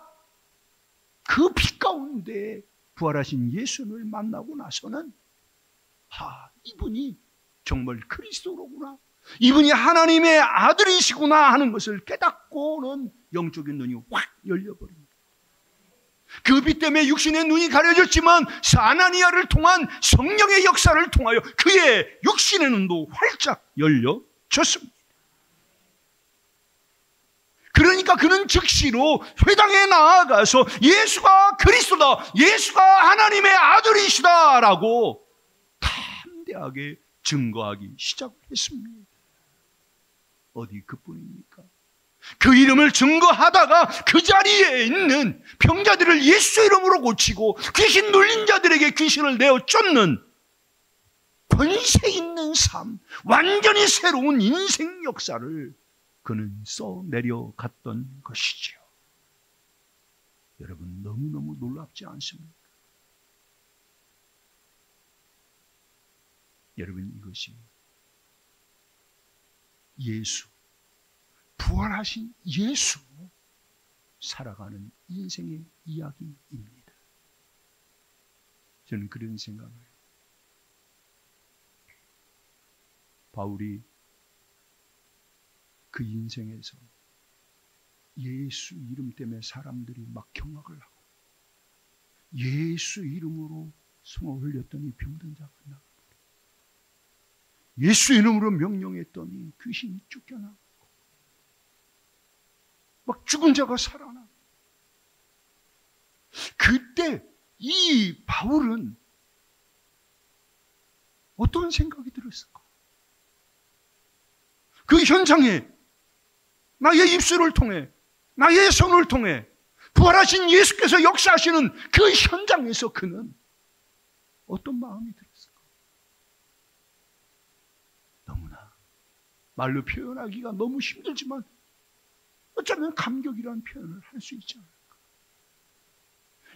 그 빛 가운데 부활하신 예수를 만나고 나서는 이분이 정말 그리스도로구나, 이분이 하나님의 아들이시구나 하는 것을 깨닫고는 영적인 눈이 확 열려버립니다. 그 빛 때문에 육신의 눈이 가려졌지만 사나니아를 통한 성령의 역사를 통하여 그의 육신의 눈도 활짝 열려졌습니다. 그러니까 그는 즉시로 회당에 나아가서 예수가 그리스도다, 예수가 하나님의 아들이시다라고 담대하게 증거하기 시작했습니다. 어디 그뿐입니까? 그 이름을 증거하다가 그 자리에 있는 병자들을 예수 이름으로 고치고 귀신 눌린 자들에게 귀신을 내어 쫓는 권세 있는 삶, 완전히 새로운 인생 역사를 그는 써내려갔던 것이지요. 여러분, 너무너무 놀랍지 않습니까? 여러분, 이것이 예수, 부활하신 예수 살아가는 인생의 이야기입니다. 저는 그런 생각을 해요. 바울이 그 인생에서 예수 이름 때문에 사람들이 막 경악을 하고 예수 이름으로 송을 흘렸더니 병든 자가 나가고 예수 이름으로 명령했더니 귀신이 쫓겨나고 막 죽은 자가 살아나고. 그때 이 바울은 어떤 생각이 들었을까? 그 현장에 나의 입술을 통해, 나의 손을 통해 부활하신 예수께서 역사하시는 그 현장에서 그는 어떤 마음이 들었을까? 너무나 말로 표현하기가 너무 힘들지만 어쩌면 감격이라는 표현을 할 수 있지 않을까?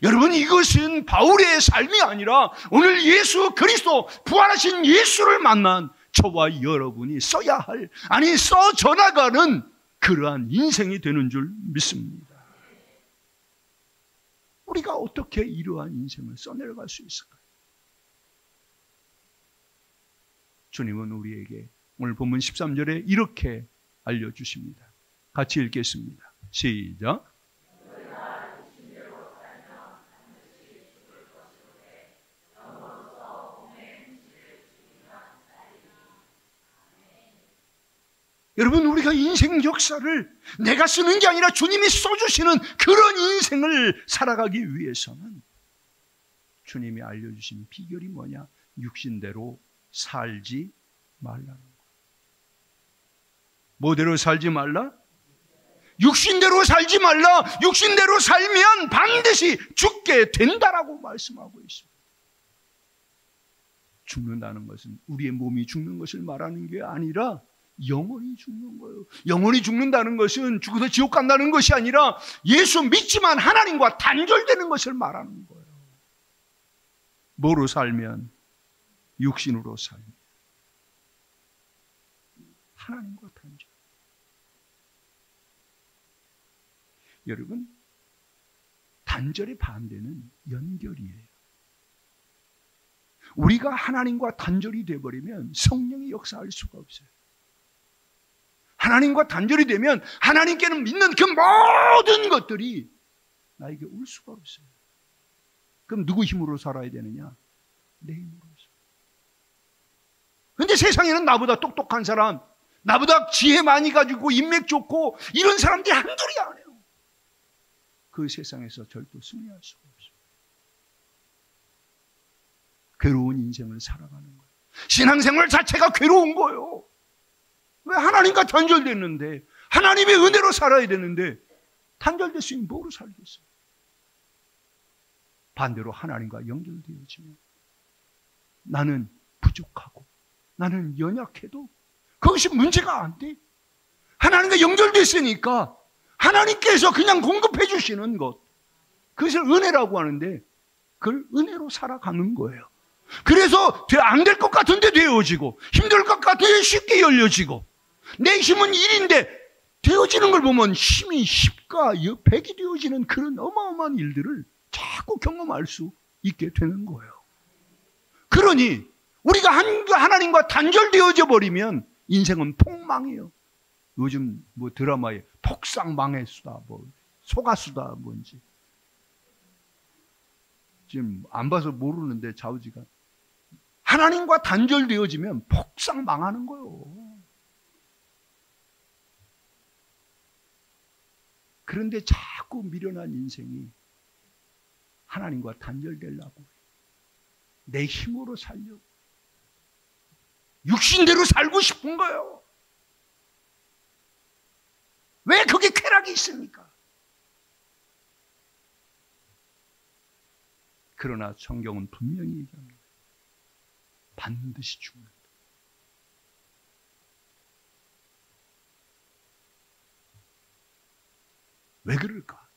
여러분, 이것은 바울의 삶이 아니라 오늘 예수 그리스도 부활하신 예수를 만난 저와 여러분이 써야 할, 아니 써 전나가는 그러한 인생이 되는 줄 믿습니다. 우리가 어떻게 이러한 인생을 써내려갈 수 있을까요? 주님은 우리에게 오늘 본문 13절에 이렇게 알려주십니다. 같이 읽겠습니다. 시작. 여러분, 우리가 인생 역사를 내가 쓰는 게 아니라 주님이 써주시는 그런 인생을 살아가기 위해서는 주님이 알려주신 비결이 뭐냐? 육신대로 살지 말라는 거예요. 뭐대로 살지 말라? 육신대로 살지 말라. 육신대로 살면 반드시 죽게 된다라고 말씀하고 있습니다. 죽는다는 것은 우리의 몸이 죽는 것을 말하는 게 아니라 영원히 죽는 거예요. 영원히 죽는다는 것은 죽어서 지옥 간다는 것이 아니라 예수 믿지만 하나님과 단절되는 것을 말하는 거예요. 뭐로 살면? 육신으로 살면 하나님과 단절. 여러분, 단절의 반대는 연결이에요. 우리가 하나님과 단절이 되어버리면 성령이 역사할 수가 없어요. 하나님과 단절이 되면 하나님께는 믿는 그 모든 것들이 나에게 올 수가 없어요. 그럼 누구 힘으로 살아야 되느냐? 내 힘으로서. 그런데 세상에는 나보다 똑똑한 사람, 나보다 지혜 많이 가지고 인맥 좋고 이런 사람들이 한둘이 아니에요. 그 세상에서 절대 승리할 수가 없어요. 괴로운 인생을 살아가는 거예요. 신앙생활 자체가 괴로운 거예요. 왜? 하나님과 단절됐는데, 하나님의 은혜로 살아야 되는데 단절됐으니 뭐로 살겠어요? 반대로 하나님과 연결되어지면 나는 부족하고 나는 연약해도 그것이 문제가 안 돼. 하나님과 연결됐으니까 하나님께서 그냥 공급해 주시는 것, 그것을 은혜라고 하는데 그걸 은혜로 살아가는 거예요. 그래서 안 될 것 같은데 되어지고 힘들 것 같은데 쉽게 열려지고, 내 힘은 1인데 되어지는 걸 보면 힘이 10과 100이 되어지는 그런 어마어마한 일들을 자꾸 경험할 수 있게 되는 거예요. 그러니 우리가 하나님과 단절되어져 버리면 인생은 폭망이에요. 요즘 뭐 드라마에 폭삭망했수다, 뭐 속았수다, 뭔지 지금 안 봐서 모르는데 좌우지가 하나님과 단절되어지면 폭삭망하는 거예요. 그런데 자꾸 미련한 인생이 하나님과 단절되려고 내 힘으로 살려고 육신대로 살고 싶은 거예요. 왜 그게 쾌락이 있습니까? 그러나 성경은 분명히 얘기합니다. 반드시 죽는다. 왜 그럴까?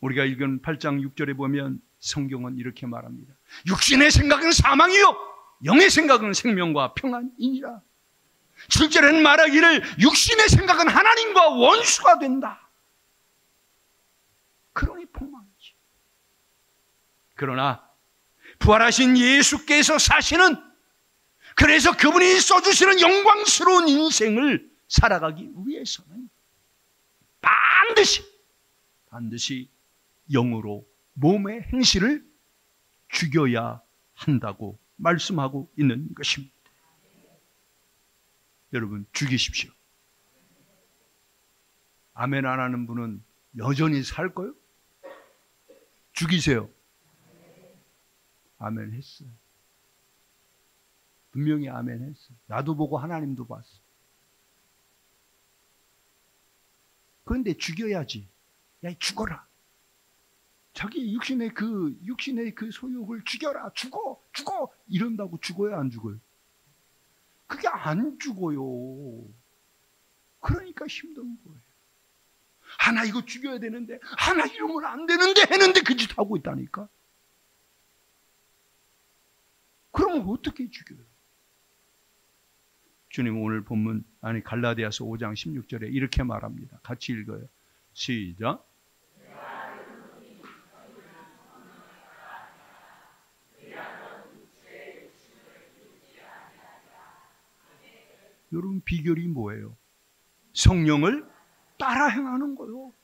우리가 읽은 8장 6절에 보면 성경은 이렇게 말합니다. 육신의 생각은 사망이요 영의 생각은 생명과 평안이니라. 7절에는 말하기를 육신의 생각은 하나님과 원수가 된다. 그러니 폭망이지. 그러나 부활하신 예수께서 사시는, 그래서 그분이 써주시는 영광스러운 인생을 살아가기 위해서는 반드시 영으로 몸의 행실을 죽여야 한다고 말씀하고 있는 것입니다. 여러분, 죽이십시오. 아멘 안 하는 분은 여전히 살 거요? 죽이세요. 아멘 했어요. 분명히 아멘 했어요. 나도 보고 하나님도 봤어. 그런데 죽여야지. 야, 죽어라. 자기 육신의 그 소욕을 죽여라. 죽어. 이런다고 죽어야 안 죽어요? 그게 안 죽어요. 그러니까 힘든 거예요. 하나 이거 죽여야 되는데, 하나 이러면 안 되는데 했는데 그 짓 하고 있다니까. 그러면 어떻게 죽여요? 주님 오늘 본문 갈라디아서 5장 16절에 이렇게 말합니다. 같이 읽어요. 시작. 여러분 비결이 뭐예요? 성령을 따라 행하는 거예요.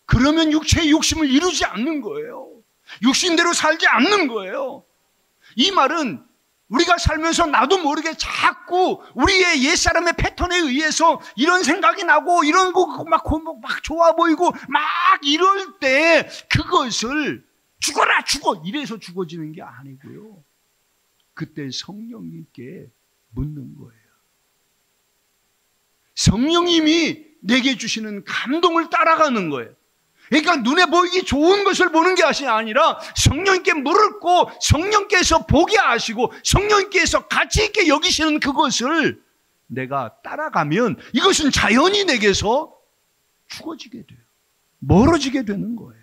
그러면 육체의 욕심을 이루지 않는 거예요. 육신대로 살지 않는 거예요. 이 말은 우리가 살면서 나도 모르게 자꾸 우리의 옛사람의 패턴에 의해서 이런 생각이 나고 이런 거 막 좋아 보이고 막 이럴 때 그것을 죽어라 죽어 이래서 죽어지는 게 아니고요. 그때 성령님께 묻는 거예요. 성령님이 내게 주시는 감동을 따라가는 거예요. 그러니까 눈에 보이기 좋은 것을 보는 게 아니라 성령님께 물었고 성령께서 보게 하시고 성령님께서 가치 있게 여기시는 그것을 내가 따라가면 이것은 자연히 내게서 죽어지게 돼요. 멀어지게 되는 거예요.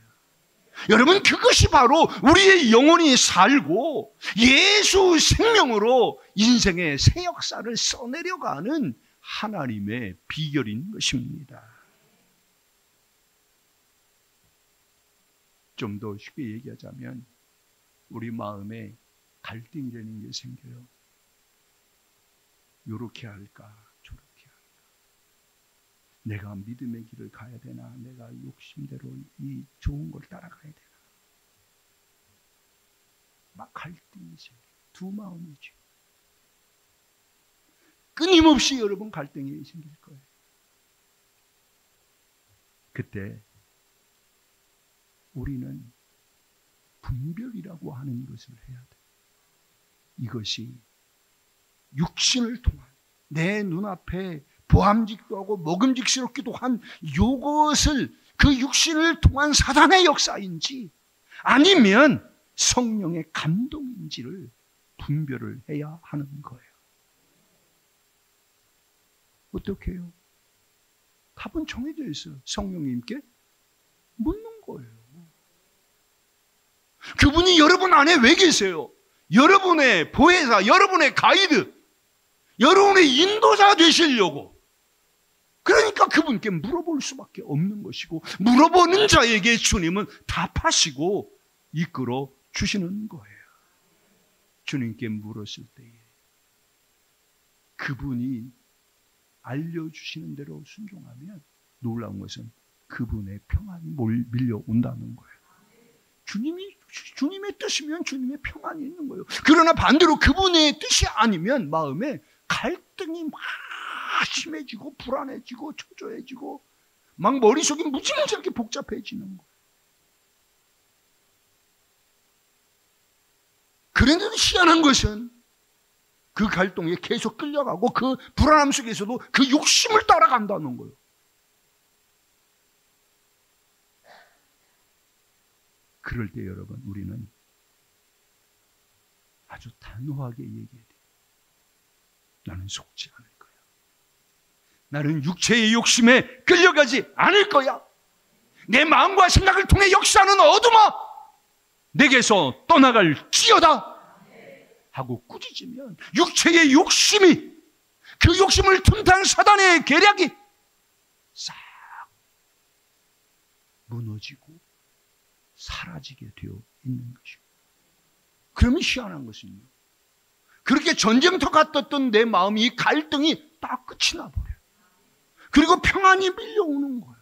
여러분 그것이 바로 우리의 영혼이 살고 예수 생명으로 인생의 새 역사를 써내려가는 하나님의 비결인 것입니다. 좀 더 쉽게 얘기하자면 우리 마음에 갈등이라는 게 생겨요. 요렇게 할까 저렇게 할까. 내가 믿음의 길을 가야 되나 내가 욕심대로 이 좋은 걸 따라가야 되나. 막 갈등이 생겨요. 두 마음이죠. 끊임없이 여러분 갈등이 생길 거예요. 그때 우리는 분별이라고 하는 것을 해야 돼. 이것이 육신을 통한 내 눈앞에 보암직도 하고 먹음직스럽기도 한 이것을 그 육신을 통한 사단의 역사인지 아니면 성령의 감동인지를 분별을 해야 하는 거예요. 어떻게 해요? 답은 정해져 있어요. 성령님께 묻는 거예요. 그분이 여러분 안에 왜 계세요? 여러분의 보혜사, 여러분의 가이드, 여러분의 인도자 되시려고. 그러니까 그분께 물어볼 수밖에 없는 것이고 물어보는 자에게 주님은 답하시고 이끌어 주시는 거예요. 주님께 물었을 때에 그분이 알려주시는 대로 순종하면 놀라운 것은 그분의 평안이 밀려온다는 거예요. 주님의 뜻이면 주님의 평안이 있는 거예요. 그러나 반대로 그분의 뜻이 아니면 마음에 갈등이 막 심해지고 불안해지고 초조해지고 막 머릿속이 무지무지하게 복잡해지는 거예요. 그런데도 희한한 것은 그 갈등에 계속 끌려가고 그 불안함 속에서도 그 욕심을 따라간다는 거예요. 그럴 때 여러분 우리는 아주 단호하게 얘기해야 돼요. 나는 속지 않을 거야. 나는 육체의 욕심에 끌려가지 않을 거야. 내 마음과 생각을 통해 역사하는 어둠아 내게서 떠나갈지어다 하고 꾸짖으면 육체의 욕심이 그 욕심을 틈탄 사단의 계략이 싹 무너지고 사라지게 되어 있는 것이고. 그러면 희한한 것은요. 그렇게 전쟁터 같았던 내 마음이 이 갈등이 딱 끝이 나버려요. 그리고 평안이 밀려오는 거예요.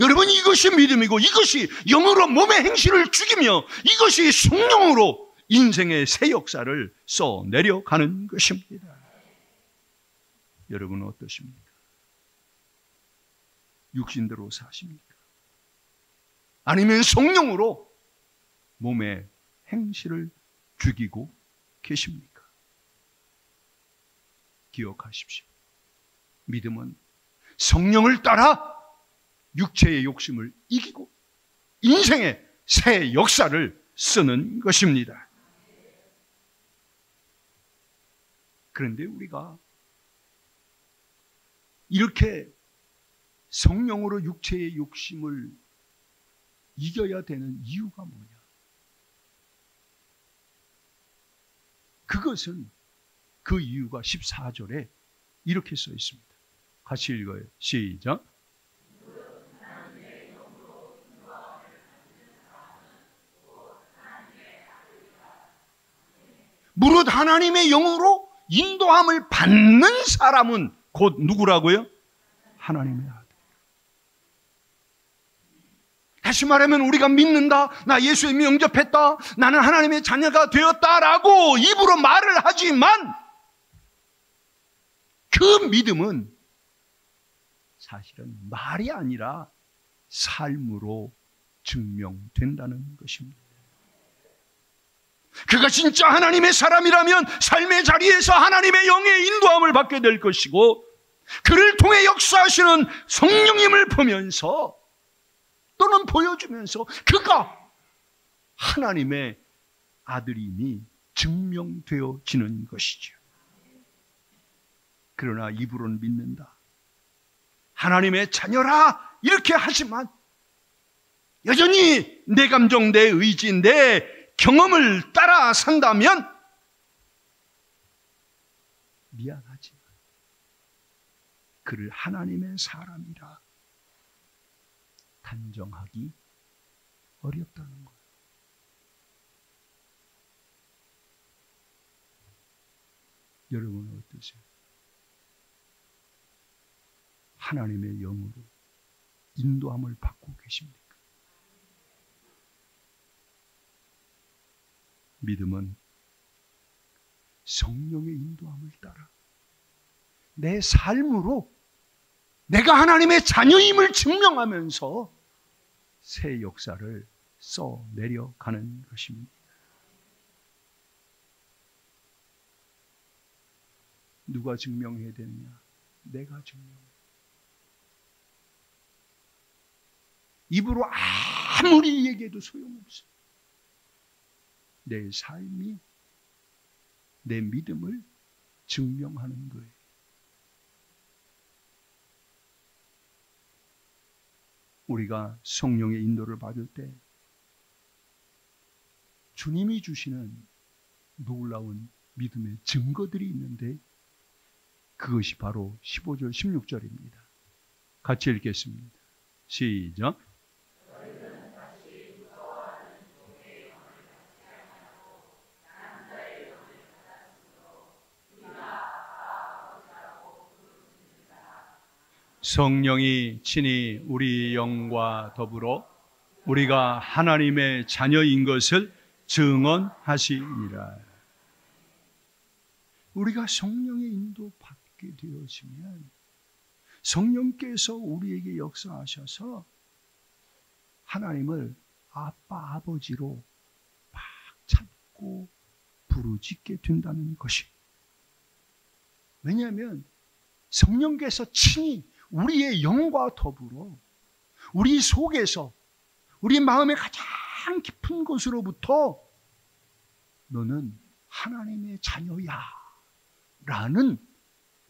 여러분 이것이 믿음이고 이것이 영으로 몸의 행실을 죽이며 이것이 성령으로 인생의 새 역사를 써내려가는 것입니다. 여러분은 어떠십니까? 육신대로 사십니까? 아니면 성령으로 몸의 행실을 죽이고 계십니까? 기억하십시오. 믿음은 성령을 따라 육체의 욕심을 이기고 인생의 새 역사를 쓰는 것입니다. 그런데 우리가 이렇게 성령으로 육체의 욕심을 이겨야 되는 이유가 뭐냐? 그것은 그 이유가 14절에 이렇게 써 있습니다. 같이 읽어요. 시작. 무릇 하나님의 영으로 인도함을 받는 사람은 곧 누구라고요? 하나님의 아들. 다시 말하면 우리가 믿는다, 나 예수의 이름을 영접했다, 나는 하나님의 자녀가 되었다라고 입으로 말을 하지만 그 믿음은 사실은 말이 아니라 삶으로 증명된다는 것입니다. 그가 진짜 하나님의 사람이라면 삶의 자리에서 하나님의 영의 인도함을 받게 될 것이고, 그를 통해 역사하시는 성령님을 보면서 또는 보여주면서 그가 하나님의 아들임이 증명되어지는 것이죠. 그러나 입으로는 믿는다, 하나님의 자녀라 이렇게 하지만 여전히 내 감정, 내 의지, 내 경험을 따라 산다면 미안하지만 그를 하나님의 사람이라 단정하기 어렵다는 거예요. 여러분은 어떠세요? 하나님의 영으로 인도함을 받고 계십니까? 믿음은 성령의 인도함을 따라 내 삶으로 내가 하나님의 자녀임을 증명하면서 새 역사를 써내려가는 것입니다. 누가 증명해야 되느냐? 내가 증명해. 입으로 아무리 얘기해도 소용없어. 내 삶이 내 믿음을 증명하는 거예요. 우리가 성령의 인도를 받을 때 주님이 주시는 놀라운 믿음의 증거들이 있는데 그것이 바로 15절, 16절입니다. 같이 읽겠습니다. 시작. 성령이 친히 우리 영과 더불어 우리가 하나님의 자녀인 것을 증언하시니라. 우리가 성령의 인도 받게 되어지면 성령께서 우리에게 역사하셔서 하나님을 아빠, 아버지로 막 찾고 부르짖게 된다는 것이. 왜냐하면 성령께서 친히 우리의 영과 더불어 우리 속에서 우리 마음의 가장 깊은 곳으로부터 너는 하나님의 자녀야 라는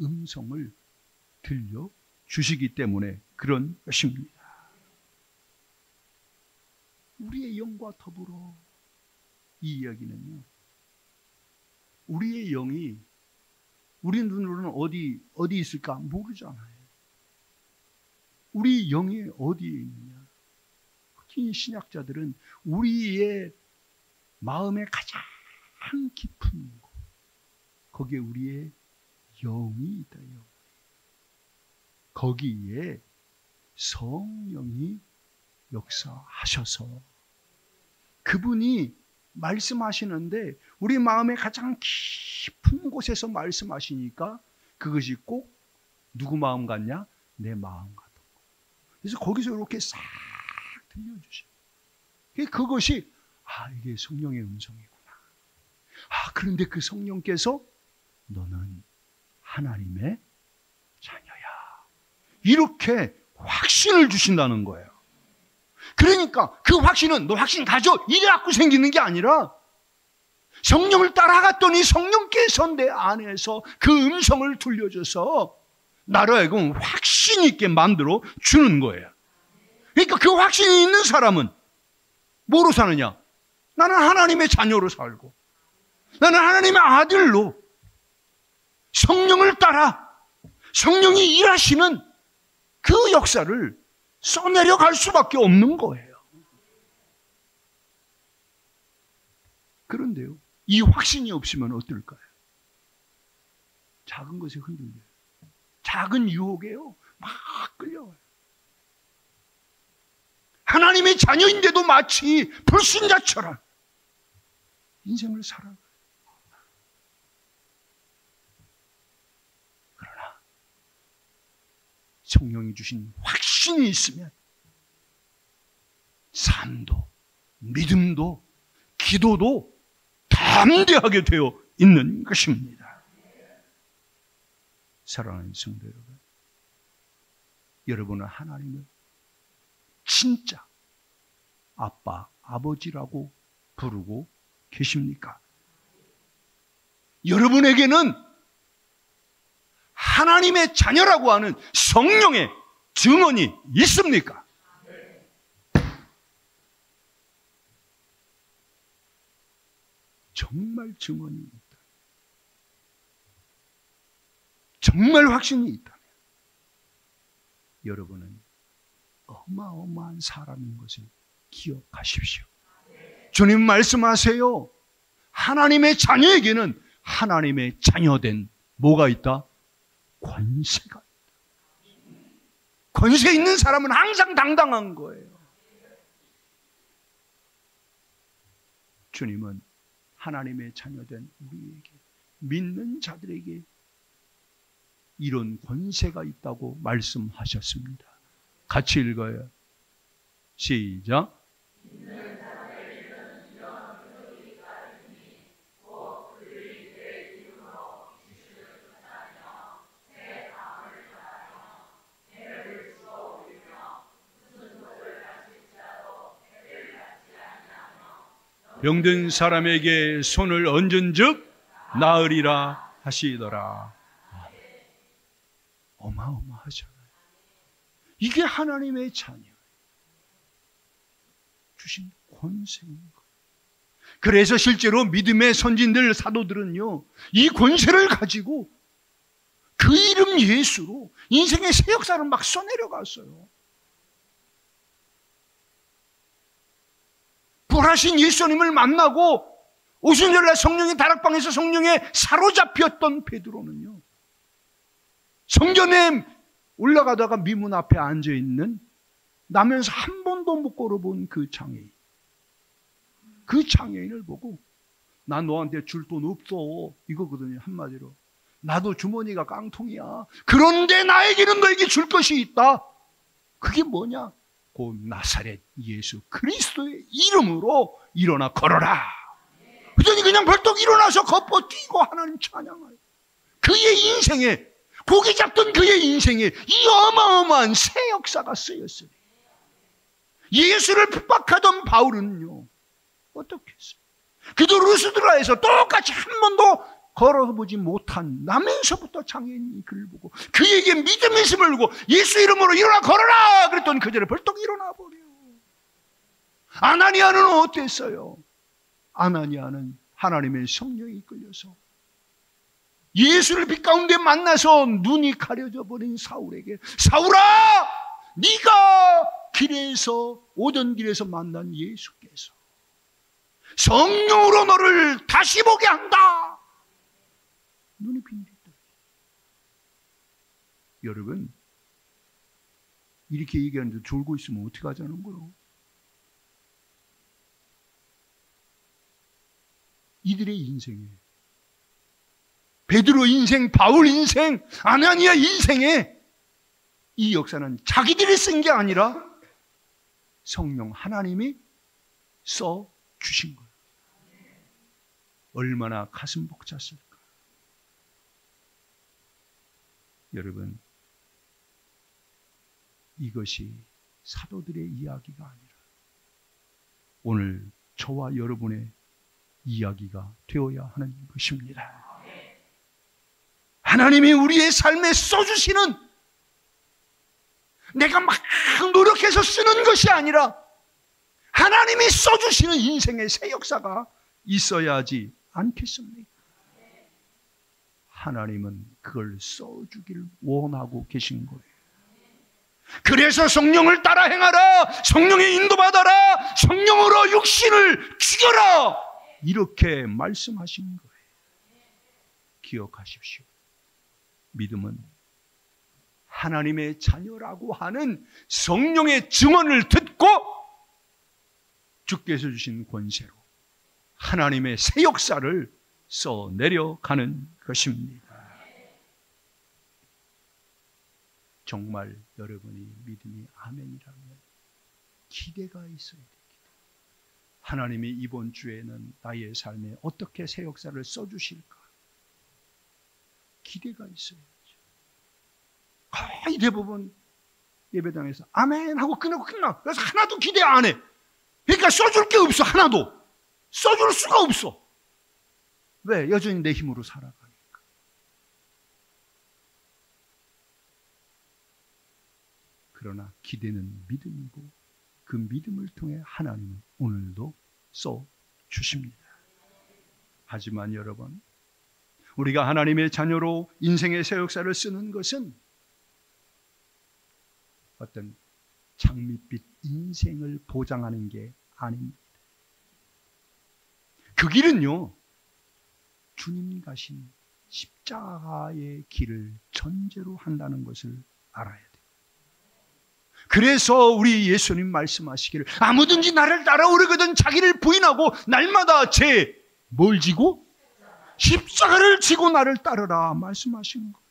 음성을 들려주시기 때문에 그런 것입니다. 우리의 영과 더불어 이 이야기는요, 우리의 영이 우리 눈으로는 어디 있을까 모르잖아요. 우리 영이 어디에 있느냐? 특히 신약자들은 우리의 마음의 가장 깊은 곳, 거기에 우리의 영이 있다. 영. 거기에 성령이 역사하셔서 그분이 말씀하시는데 우리 마음의 가장 깊은 곳에서 말씀하시니까 그것이 꼭 누구 마음 같냐? 내 마음 같은 거. 그래서 거기서 이렇게 싹 들려주셔. 그것이 이게 성령의 음성이구나. 그런데 그 성령께서 너는 하나님의 자녀야. 이렇게 확신을 주신다는 거예요. 그러니까 그 확신은 너 확신 가져 이래갖고 생기는 게 아니라 성령을 따라갔더니 성령께서 내 안에서 그 음성을 들려줘서 나를 하여금 확신 있게 만들어 주는 거예요. 그러니까 그 확신이 있는 사람은 뭐로 사느냐? 나는 하나님의 자녀로 살고 나는 하나님의 아들로 성령을 따라 성령이 일하시는 그 역사를 써내려 갈 수밖에 없는 거예요. 그런데요, 이 확신이 없으면 어떨까요? 작은 것에 흔들려요. 작은 유혹에요, 막 끌려와요. 하나님의 자녀인데도 마치 불신자처럼 인생을 살아가요. 그러나 성령이 주신 확신이 있으면 삶도 믿음도 기도도 담대하게 되어 있는 것입니다. 사랑하는 성도 여러분, 여러분은 하나님을 진짜 아빠, 아버지라고 부르고 계십니까? 여러분에게는 하나님의 자녀라고 하는 성령의 증언이 있습니까? 정말 증언이 있다. 정말 확신이 있다면 여러분은 어마어마한 사람인 것을 기억하십시오. 주님 말씀하세요. 하나님의 자녀에게는 하나님의 자녀된 뭐가 있다? 권세가 있다. 권세 있는 사람은 항상 당당한 거예요. 주님은 하나님의 자녀된 우리에게, 믿는 자들에게 이런 권세가 있다고 말씀하셨습니다. 같이 읽어요. 시작. 병든 사람에게 손을 얹은즉 나으리라 하시더라. 어마어마하잖아요. 이게 하나님의 자녀 주신 권세인 거예요. 그래서 실제로 믿음의 선진들, 사도들은요, 이 권세를 가지고 그 이름 예수로 인생의 새 역사를 막 써내려갔어요. 부활하신 예수님을 만나고 오순절날 성령의 다락방에서 성령에 사로잡혔던 베드로는요, 성전에 올라가다가 미문 앞에 앉아있는 나면서 한 번도 못 걸어본 그 장애인, 그 장애인을 보고 나 너한테 줄 돈 없어 이거거든요. 한마디로 나도 주머니가 깡통이야. 그런데 나에게는 너에게 줄 것이 있다. 그게 뭐냐? 곧 나사렛 예수 그리스도의 이름으로 일어나 걸어라. 그러더니 그냥 벌떡 일어나서 걷고 뛰고 하나님 찬양하여 그의 인생에, 고기 잡던 그의 인생에 이 어마어마한 새 역사가 쓰였으니 예수를 핍박하던 바울은요 어떻게 했어요? 그도 루스드라에서 똑같이 한 번도 걸어보지 못한 나면서부터 장애인이 그를 보고 그에게 믿음의 힘을 주고 예수 이름으로 일어나 걸어라 그랬더니 그 자리에 벌떡 일어나 버려요. 아나니아는 어땠어요? 아나니아는 하나님의 성령이 이끌려서 예수를 빛 가운데 만나서 눈이 가려져 버린 사울에게, 사울아, 네가 길에서 오던 길에서 만난 예수께서 성령으로 너를 다시 보게 한다. 눈이 빈댔다. 여러분, 이렇게 얘기하는데 졸고 있으면 어떻게 하자는 거요? 이들의 인생에, 베드로 인생, 바울 인생, 아나니아 인생에 이 역사는 자기들이 쓴 게 아니라 성령 하나님이 써 주신 거예요. 얼마나 가슴 벅찼을까? 여러분, 이것이 사도들의 이야기가 아니라 오늘 저와 여러분의 이야기가 되어야 하는 것입니다. 하나님이 우리의 삶에 써주시는, 내가 막 노력해서 쓰는 것이 아니라 하나님이 써주시는 인생의 새 역사가 있어야 하지 않겠습니까? 하나님은 그걸 써주길 원하고 계신 거예요. 그래서 성령을 따라 행하라, 성령의 인도받아라, 성령으로 육신을 죽여라, 이렇게 말씀하신 거예요. 기억하십시오. 믿음은 하나님의 자녀라고 하는 성령의 증언을 듣고 주께서 주신 권세로 하나님의 새 역사를 써내려가는 것입니다. 정말 여러분이 믿음이 아멘이라면 기대가 있어야 됩니다. 하나님이 이번 주에는 나의 삶에 어떻게 새 역사를 써주실까? 기대가 있어야죠. 거의 대부분 예배당에서 아멘 하고 끝나고 끝나. 그래서 하나도 기대 안 해. 그러니까 써줄 게 없어. 하나도 써줄 수가 없어. 왜? 여전히 내 힘으로 살아가니까. 그러나 기대는 믿음이고 그 믿음을 통해 하나님은 오늘도 써주십니다. 하지만 여러분, 우리가 하나님의 자녀로 인생의 새 역사를 쓰는 것은 어떤 장밋빛 인생을 보장하는 게 아닙니다. 그 길은요, 주님 가신 십자가의 길을 전제로 한다는 것을 알아야 돼요. 그래서 우리 예수님 말씀하시기를 아무든지 나를 따라오려거든 자기를 부인하고 날마다 뭘 지고? 십자가를 지고 나를 따르라 말씀하신 거예요.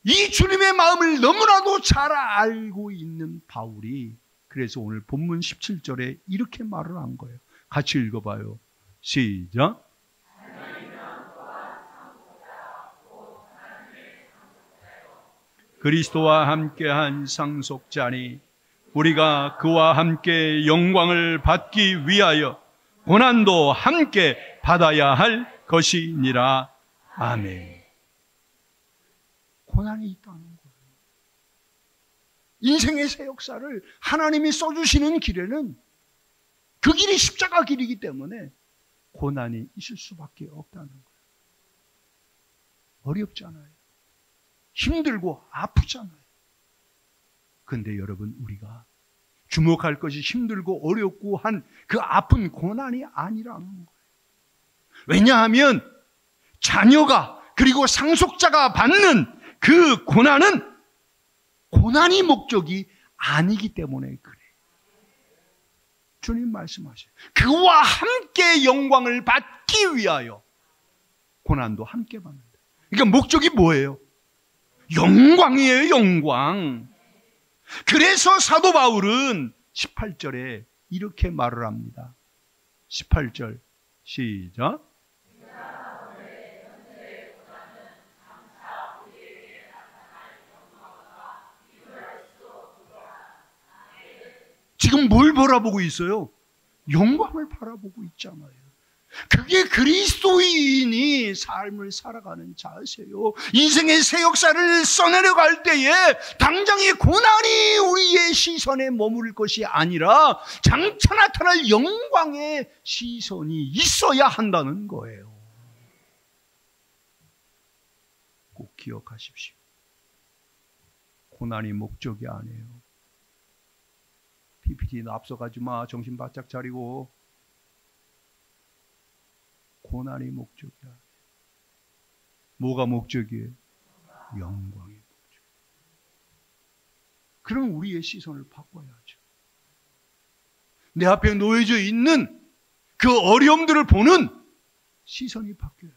이 주님의 마음을 너무나도 잘 알고 있는 바울이 그래서 오늘 본문 17절에 이렇게 말을 한 거예요. 같이 읽어봐요. 시작. 그리스도와 함께한 상속자니 우리가 그와 함께 영광을 받기 위하여 고난도 함께 받아야 할 것이니라. 아멘. 고난이 있다는 거예요. 인생의 새 역사를 하나님이 써주시는 길에는 그 길이 십자가 길이기 때문에 고난이 있을 수밖에 없다는 거예요. 어렵잖아요. 힘들고 아프잖아요. 그런데 여러분, 우리가 주목할 것이 힘들고 어렵고 한 그 아픈 고난이 아니라는 거예요. 왜냐하면 자녀가 그리고 상속자가 받는 그 고난은 고난이 목적이 아니기 때문에 그래요. 주님 말씀하셔요. 그와 함께 영광을 받기 위하여 고난도 함께 받는다. 그러니까 목적이 뭐예요? 영광이에요, 영광. 그래서 사도 바울은 18절에 이렇게 말을 합니다. 18절 시작. 지금 뭘 바라보고 있어요? 영광을 바라보고 있잖아요. 그게 그리스도인이 삶을 살아가는 자세요. 인생의 새 역사를 써내려갈 때에 당장의 고난이 우리의 시선에 머무를 것이 아니라 장차 나타날 영광의 시선이 있어야 한다는 거예요. 꼭 기억하십시오. 고난이 목적이 아니에요. PPT는 앞서가지 마. 정신 바짝 차리고. 고난이 목적이야. 뭐가 목적이에요? 영광이 목적. 그럼 우리의 시선을 바꿔야죠. 내 앞에 놓여져 있는 그 어려움들을 보는 시선이 바뀌어야죠.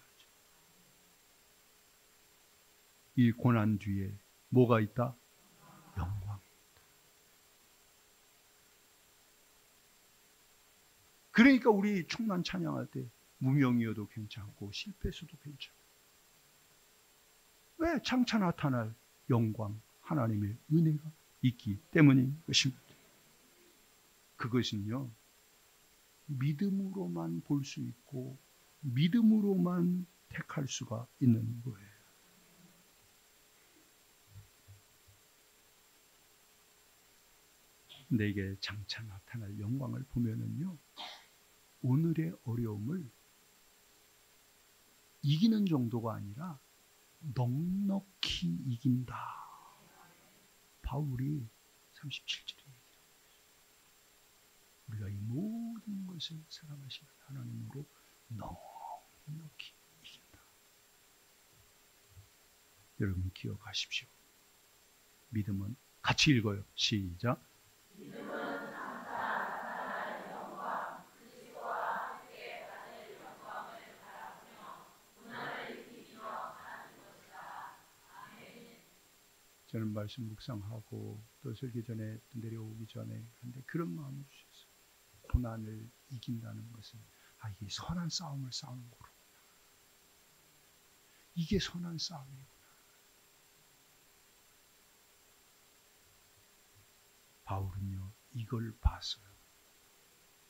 이 고난 뒤에 뭐가 있다? 영광이 있다. 그러니까 우리 충만 찬양할 때 무명이어도 괜찮고 실패해서도 괜찮고. 왜? 장차 나타날 영광 하나님의 은혜가 있기 때문인 것입니다. 그것은요, 믿음으로만 볼 수 있고 믿음으로만 택할 수가 있는 거예요. 내게 장차 나타날 영광을 보면은요, 오늘의 어려움을 이기는 정도가 아니라 넉넉히 이긴다. 바울이 37절에 얘기합니다. 우리가 이 모든 것을 사랑하시는 하나님으로 넉넉히 이긴다. 여러분 기억하십시오. 믿음은 같이 읽어요. 시작. 저는 말씀 묵상하고 또 설교 전에 내려오기 전에 근데 그런 마음을 주셨어요. 고난을 이긴다는 것은 이게 선한 싸움을 싸우는 거구나. 이게 선한 싸움이구나. 바울은요 이걸 봤어요.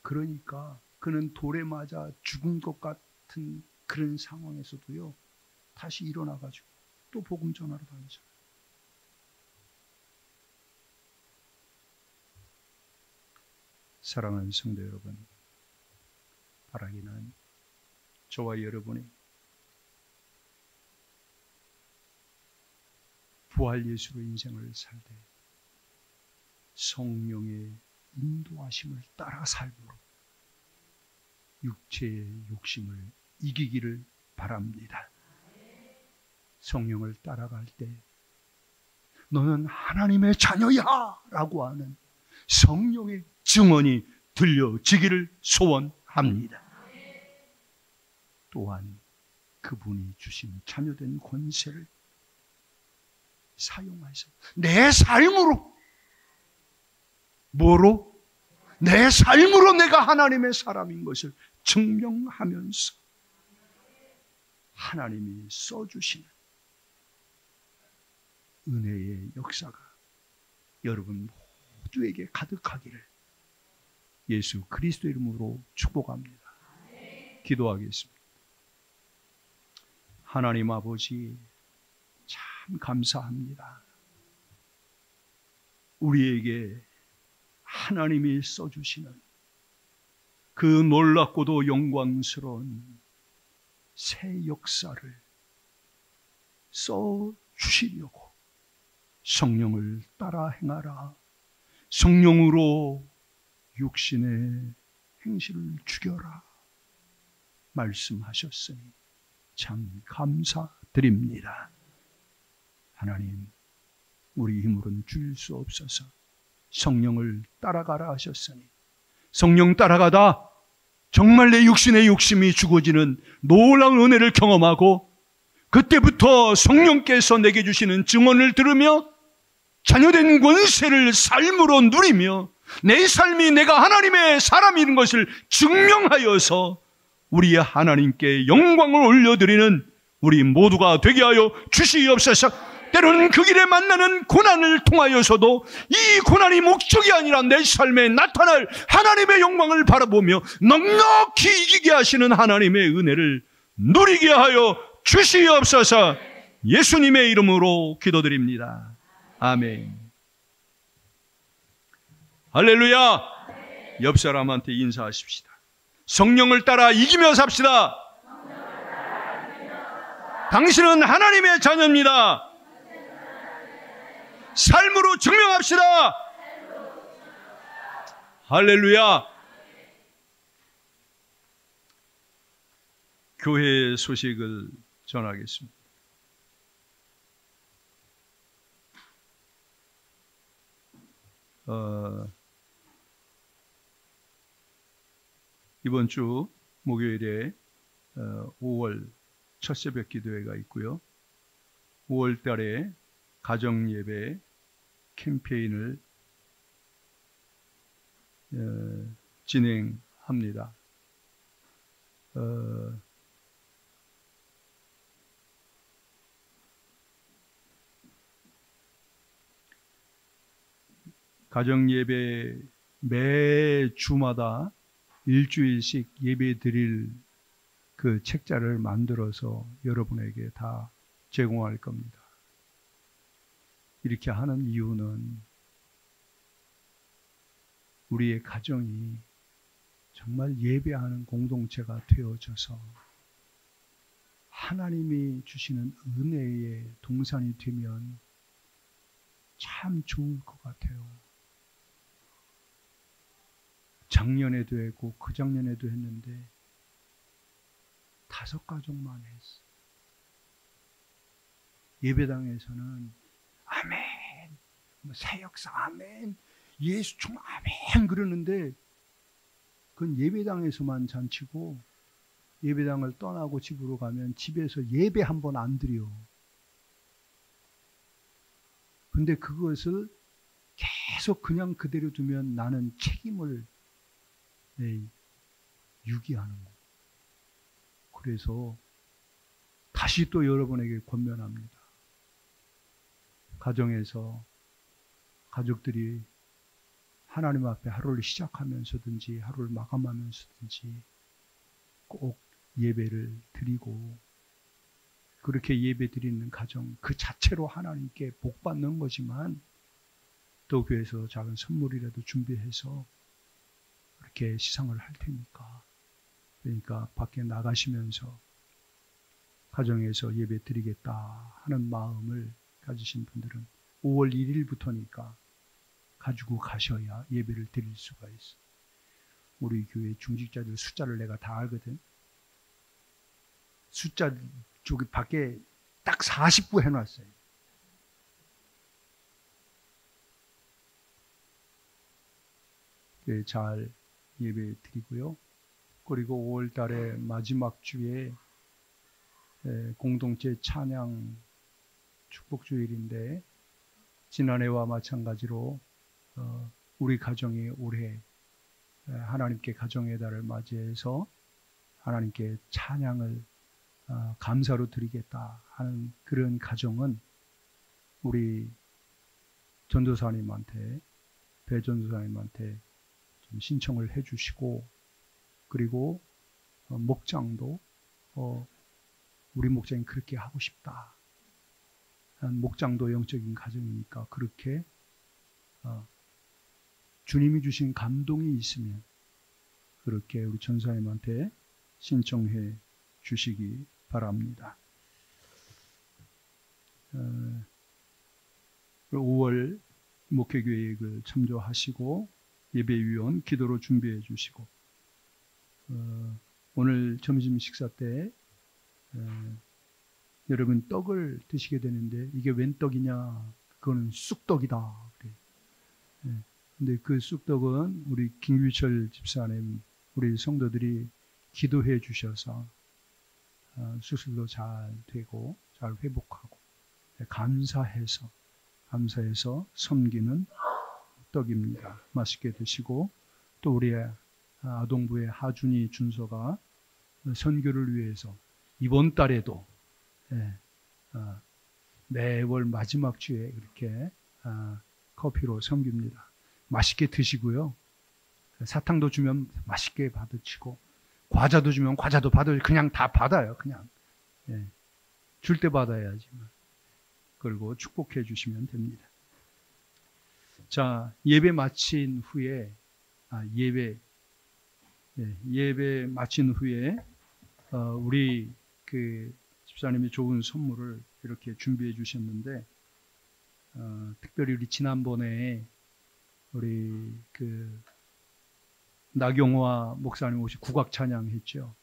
그러니까 그는 돌에 맞아 죽은 것 같은 그런 상황에서도요 다시 일어나가지고 또 복음 전하러 다니잖아요. 사랑하는 성도 여러분, 바라기는 저와 여러분이 부활 예수로 인생을 살 때 성령의 인도하심을 따라 삶으로 육체의 욕심을 이기기를 바랍니다. 성령을 따라갈 때 너는 하나님의 자녀야 라고 하는 성령의 증언이 들려지기를 소원합니다. 또한 그분이 주신 자녀된 권세를 사용해서 내 삶으로 뭐로? 내 삶으로 내가 하나님의 사람인 것을 증명하면서 하나님이 써주시는 은혜의 역사가 여러분 모두에게 가득하기를 예수 그리스도 이름으로 축복합니다. 기도하겠습니다. 하나님 아버지 참 감사합니다. 우리에게 하나님이 써주시는 그 놀랍고도 영광스러운 새 역사를 써주시려고 성령을 따라 행하라. 성령으로 육신의 행실을 죽여라. 말씀하셨으니 참 감사드립니다. 하나님, 우리 힘으로는 줄 수 없어서 성령을 따라가라 하셨으니 성령 따라가다 정말 내 육신의 욕심이 죽어지는 놀라운 은혜를 경험하고 그때부터 성령께서 내게 주시는 증언을 들으며 자녀된 권세를 삶으로 누리며 내 삶이 내가 하나님의 사람인 것을 증명하여서 우리의 하나님께 영광을 올려드리는 우리 모두가 되게 하여 주시옵소서. 때로는 그 길에 만나는 고난을 통하여서도 이 고난이 목적이 아니라 내 삶에 나타날 하나님의 영광을 바라보며 넉넉히 이기게 하시는 하나님의 은혜를 누리게 하여 주시옵소서. 예수님의 이름으로 기도드립니다. 아멘. 할렐루야. 옆 사람한테 인사하십시다. 성령을 따라 이기며 삽시다. 당신은 하나님의 자녀입니다. 삶으로 증명합시다. 할렐루야. 교회의 소식을 전하겠습니다. 이번 주 목요일에 5월 첫 새벽 기도회가 있고요. 5월 달에 가정 예배 캠페인을 진행합니다. 가정 예배 매 주마다 일주일씩 예배 드릴 그 책자를 만들어서 여러분에게 다 제공할 겁니다. 이렇게 하는 이유는 우리의 가정이 정말 예배하는 공동체가 되어져서 하나님이 주시는 은혜의 동산이 되면 참 좋을 것 같아요. 작년에도 했고 그 작년에도 했는데 5가족만 했어. 예배당에서는 아멘, 새 역사 아멘, 예수 총 아멘 그러는데 그건 예배당에서만 잔치고 예배당을 떠나고 집으로 가면 집에서 예배 한 번 안 드려. 근데 그것을 계속 그냥 그대로 두면 나는 책임을 유기하는 거예요. 그래서 다시 또 여러분에게 권면합니다. 가정에서 가족들이 하나님 앞에 하루를 시작하면서든지 하루를 마감하면서든지 꼭 예배를 드리고 그렇게 예배 드리는 가정 그 자체로 하나님께 복 받는 거지만 또 교회에서 작은 선물이라도 준비해서 그렇게 시상을 할 테니까 그러니까 밖에 나가시면서 가정에서 예배 드리겠다 하는 마음을 가지신 분들은 5월 1일부터니까 가지고 가셔야 예배를 드릴 수가 있어. 우리 교회 중직자들 숫자를 내가 다 알거든. 숫자 저기 밖에 딱 40부 해놨어요. 잘 예배 드리고요. 그리고 5월 달에 마지막 주에 공동체 찬양 축복주일인데 지난해와 마찬가지로 우리 가정이 올해 하나님께 가정의 달을 맞이해서 하나님께 찬양을 감사로 드리겠다 하는 그런 가정은 우리 전도사님한테 배전도사님한테 좀 신청을 해주시고 그리고 목장도 우리 목장이 그렇게 하고 싶다. 목장도 영적인 가정이니까 그렇게 주님이 주신 감동이 있으면 그렇게 우리 전사님한테 신청해 주시기 바랍니다. 5월 목회계획을 참조하시고 예배위원 기도로 준비해 주시고 오늘 점심 식사 때 여러분 떡을 드시게 되는데 이게 웬 떡이냐? 그거는 쑥떡이다. 근데 그 쑥떡은 우리 김규철 집사님 우리 성도들이 기도해 주셔서 수술도 잘 되고 잘 회복하고 감사해서 섬기는 떡입니다. 맛있게 드시고 또 우리 아동부의 하준이 준서가 선교를 위해서 이번 달에도 매월 마지막 주에 이렇게 커피로 섬깁니다. 맛있게 드시고요. 사탕도 주면 맛있게 받으시고 과자도 주면 과자도 그냥 다 받아요. 그냥 줄 때 받아야지만. 그리고 축복해 주시면 됩니다. 자, 예배 마친 후에 예배 마친 후에 우리 그 집사님이 좋은 선물을 이렇게 준비해 주셨는데 특별히 우리 지난번에 우리 그 나경화 목사님 오시 국악 찬양 했죠.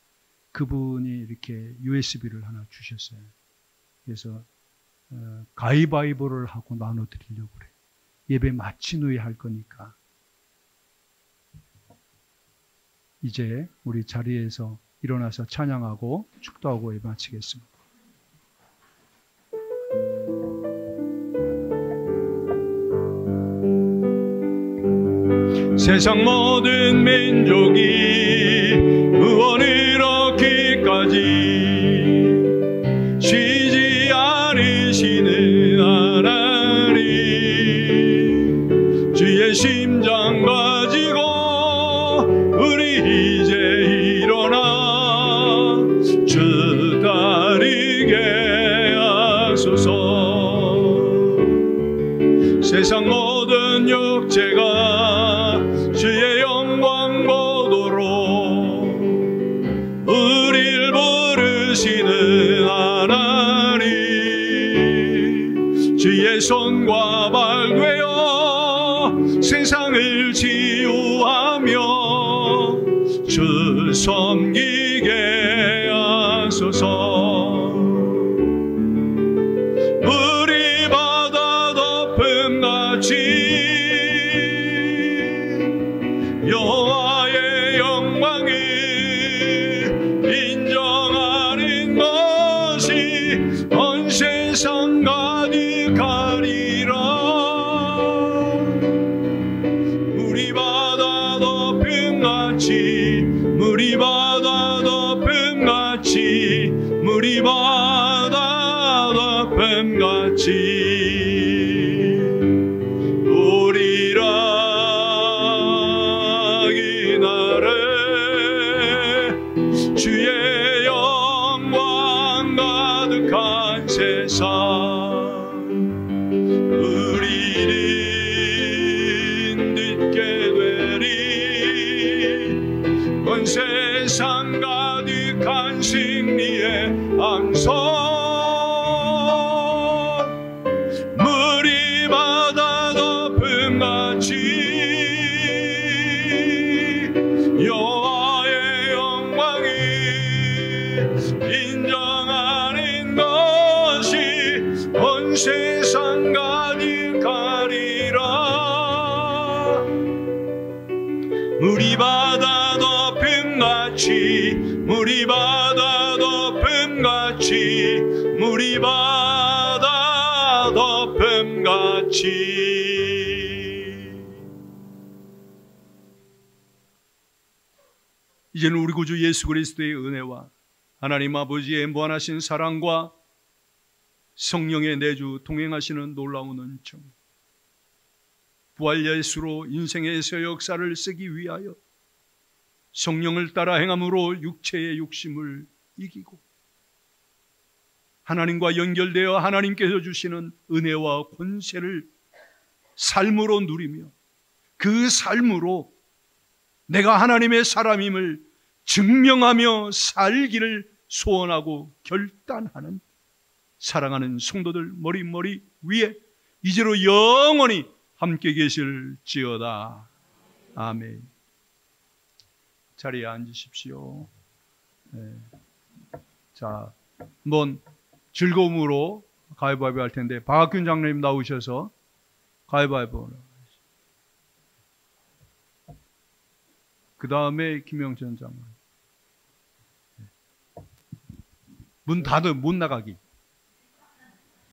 그분이 이렇게 USB를 하나 주셨어요. 그래서 가위바위보를 하고 나눠드리려고 그래요. 예배 마친 후에 할 거니까. 이제 우리 자리에서 일어나서 찬양하고 축도하고 예배 마치겠습니다. 세상 모든 민족이 구원을 얻기까지 쉬지 않으시는 하나님 주의 하시는 하나님, 주의 손과 발 되어 세상을 치유하며 주 섬기게 하소서. 물이 바다 덮음같이 여호와의 영광을 인정하는 것이 온 세상 가득하리라. 물이 바다 덮음같이, 물이 바다 덮음같이, 물이 바다 덮음같이 오리라 이날에 주의 영광 가득한 세상. 우리는 듣게 되리 온 세상 가득한 승리의 암송. 물이 바다 덮음같이 여호와의 영광을 인정하는 것이 온 세상 가득하리라. 물이 바다 덮음같이, 물이 바다 덮음같이, 물이 바다 덮음같이. 이제는 우리 구주 예수 그리스도의 은혜와 하나님 아버지의 무한하신 사랑과 성령의 내주 동행하시는 놀라운 은총, 부활 예수로 인생의 새 역사를 쓰기 위하여 성령을 따라 행함으로 육체의 욕심을 이기고 하나님과 연결되어 하나님께서 주시는 은혜와 권세를 삶으로 누리며 그 삶으로 내가 하나님의 사람임을 증명하며 살기를 소원하고 결단하는 사랑하는 성도들 머리 위에 이제로 영원히 함께 계실지어다. 아멘. 자리에 앉으십시오. 네. 자, 한번 즐거움으로 가위바위보 할 텐데 박학균 장로님 나오셔서 가위바위보. 그 다음에 김영천 장로. 문 닫으면 못 나가기.